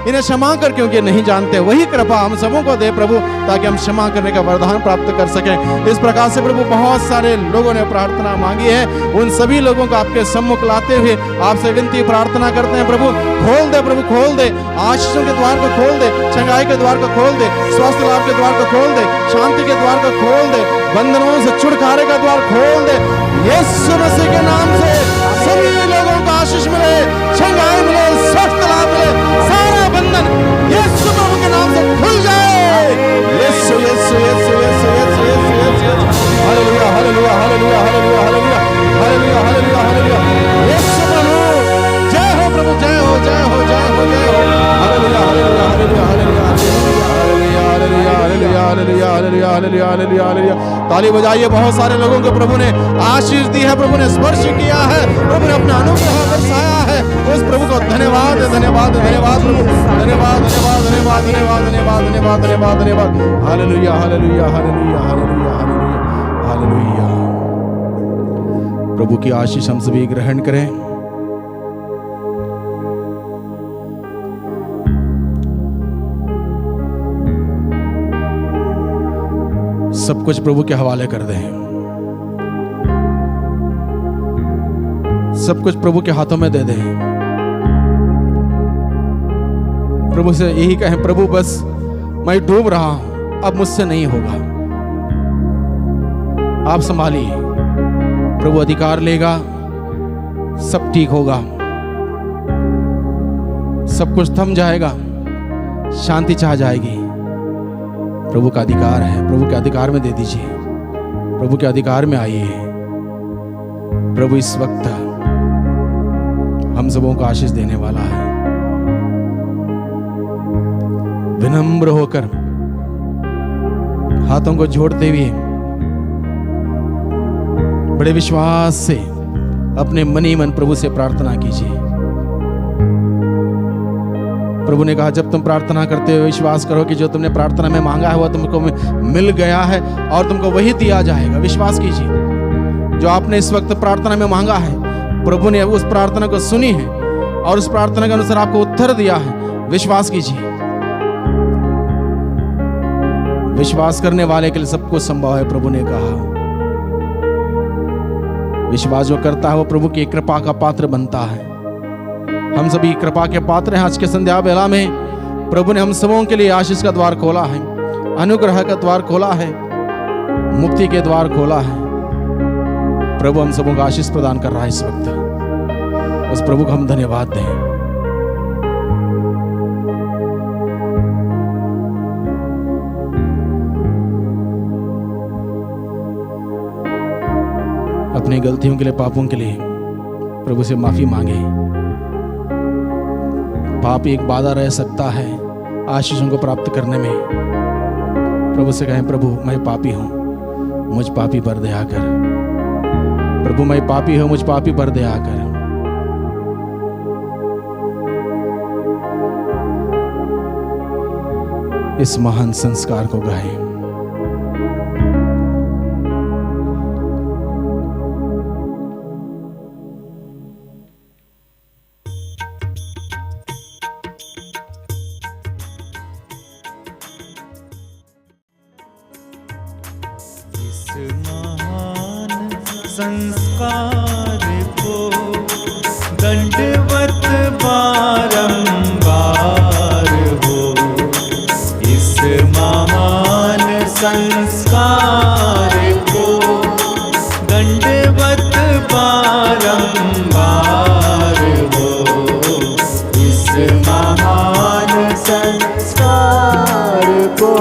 इन्हें क्षमा कर, क्योंकि नहीं जानते। वही कृपा हम सबों को दे प्रभु, ताकि हम क्षमा करने का वरदान प्राप्त कर सकें। इस प्रकार से प्रभु बहुत सारे लोगों ने प्रार्थना मांगी है, उन सभी लोगों को आपके सम्मुख लाते हुए आपसे विनती प्रार्थना करते हैं प्रभु, खोल दे प्रभु, खोल दे। आशीषों के द्वार को खोल दे, चंगाई के द्वार को खोल दे, स्वास्थ्य लाभ के द्वार को खोल दे, शांति के द्वार को खोल दे, बंधनों से छुटकारे का द्वार खोल दे। यीशु मसीह के नाम से सभी लोगों को आशीष मिले, चंगाई मिले, स्वास्थ्य लाभ मिले, सारा बंधन यीशु प्रभु के नाम से खुल जाए। यीशु यीशु यीशु यीशु यीशु यीशु hallelujah hallelujah hallelujah hallelujah hallelujah hallelujah hallelujah hallelujah. यीशु प्रभु जय हो प्रभु, जय हो जय हो जय हो जय हो। Hallelujah hallelujah hallelujah hallelujah hallelujah hallelujah hallelujah hallelujah hallelujah hallelujah hallelujah. ताली बजाइए। बहुत सारे लोगों को प्रभु ने आशीष दी है, प्रभु ने स्पर्श किया है, प्रभु ने अपना अनुग्रह बरसाया है। उस प्रभु को धन्यवाद धन्यवाद धन्यवाद प्रभु, धन्यवाद धन्यवाद धन्यवाद धन्यवाद धन्यवाद धन्यवाद धन्यवाद धन्यवाद। Hallelujah hallelujah hallelujah hallelujah hallelujah hallelujah. प्रभु की आशीष हम सभी ग्रहण करें। सब कुछ प्रभु के हवाले कर दें, सब कुछ प्रभु के हाथों में दे दें। प्रभु से यही कहें, प्रभु बस मैं डूब रहा हूं, अब मुझसे नहीं होगा, आप संभालिए। प्रभु अधिकार लेगा, सब ठीक होगा, सब कुछ थम जाएगा, शांति छा जाएगी। प्रभु का अधिकार है, प्रभु के अधिकार में दे दीजिए, प्रभु के अधिकार में आइए। प्रभु इस वक्त हम सबों को आशीष देने वाला है। विनम्र होकर हाथों को जोड़ते हुए बड़े विश्वास से अपने मन ही मन प्रभु से प्रार्थना कीजिए। प्रभु ने कहा, जब तुम प्रार्थना करते हुए विश्वास करो कि जो तुमने प्रार्थना में मांगा है वह तुमको मिल गया है और तुमको वही दिया जाएगा। विश्वास कीजिए, जो आपने इस वक्त प्रार्थना में मांगा है, प्रभु ने उस प्रार्थना को सुनी है और उस प्रार्थना के अनुसार आपको उत्तर दिया है। विश्वास कीजिए। विश्वास करने वाले के लिए सब कुछ संभव है, प्रभु ने कहा। विश्वास जो करता है वो प्रभु की कृपा का पात्र बनता है। हम सभी कृपा के पात्र हैं। आज के संध्या बेला में प्रभु ने हम सबों के लिए आशीष का द्वार खोला है, अनुग्रह का द्वार खोला है, मुक्ति के द्वार खोला है। प्रभु हम सबों को आशीष प्रदान कर रहा है इस वक्त। उस प्रभु को हम धन्यवाद दें। अपनी गलतियों के लिए, पापों के लिए प्रभु से माफी मांगे। पाप एक बाधा रह सकता है आशीषों को प्राप्त करने में। प्रभु से कहें, प्रभु मैं पापी हूं, मुझ पापी पर दया कर। प्रभु मैं पापी हूं, मुझ पापी पर दया कर। इस महान संस्कार को गाएं। महान संस्कार को दंडवत बारंबार हो। इस महान संस्कार को दंडवत बारंबार हो। इस महान संस्कार को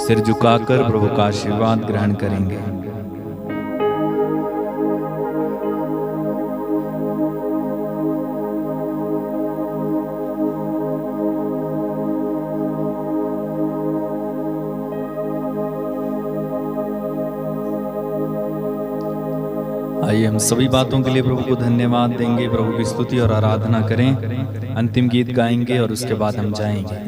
सिर झुकाकर प्रभु का आशीर्वाद ग्रहण करेंगे। आइए हम सभी बातों के लिए प्रभु को धन्यवाद देंगे, प्रभु की स्तुति और आराधना करें। अंतिम गीत गाएंगे और उसके बाद हम जाएंगे।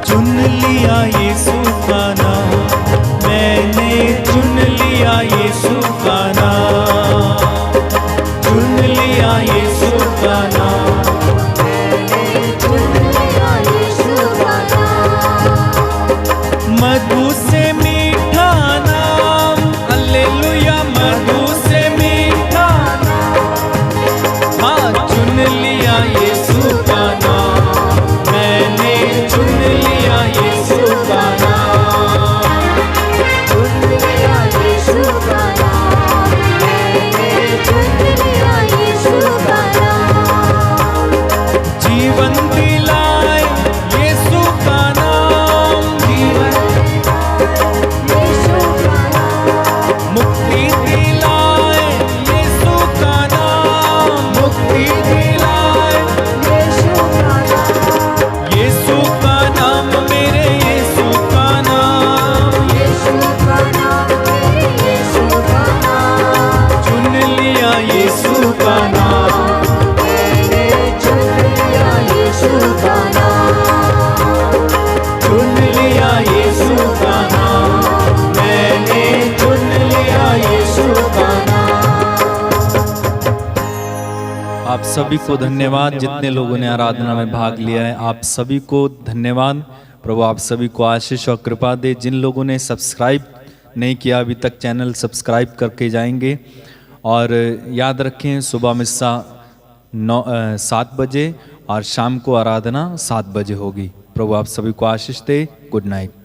चुन लिया यीशु का नाम, मैंने चुन लिया यीशु का नाम, चुन लिया यीशु का नाम, मधु से मीठा नाम, हालेलुया, मधु से मीठा नाम, हाँ चुन लिया यीशु का नाम, मैंने चुन लिया यीशु का नाम, चुन लिया यीशु का नाम, मैंने चुन लिया यीशु का नाम, जीवन दिलाए यीशु का नाम, जीवन यीशु का नाम, मुक्ति दिलाए यीशु का नाम, मुक्ति दिलाए यीशु का नाम, यीशु का नाम, मेरे यीशु का नाम, यीशु का नाम, मेरे यीशु का नाम, चुन लिया यीशु का नाम, मैंने चुन लिया यीशु का नाम, चुन लिया यीशु का नाम, मैंने चुन लिया यीशु का नाम। आप सभी को धन्यवाद, जितने लोगों ने आराधना में भाग लिया है आप सभी को धन्यवाद। प्रभु आप सभी को आशीष और कृपा दे। जिन लोगों ने सब्सक्राइब नहीं किया अभी तक, चैनल सब्सक्राइब करके जाएंगे। और याद रखें सुबह मिस्सा 7 बजे और शाम को आराधना 7 बजे होगी। प्रभु आप सभी को आशीष दे। Good night.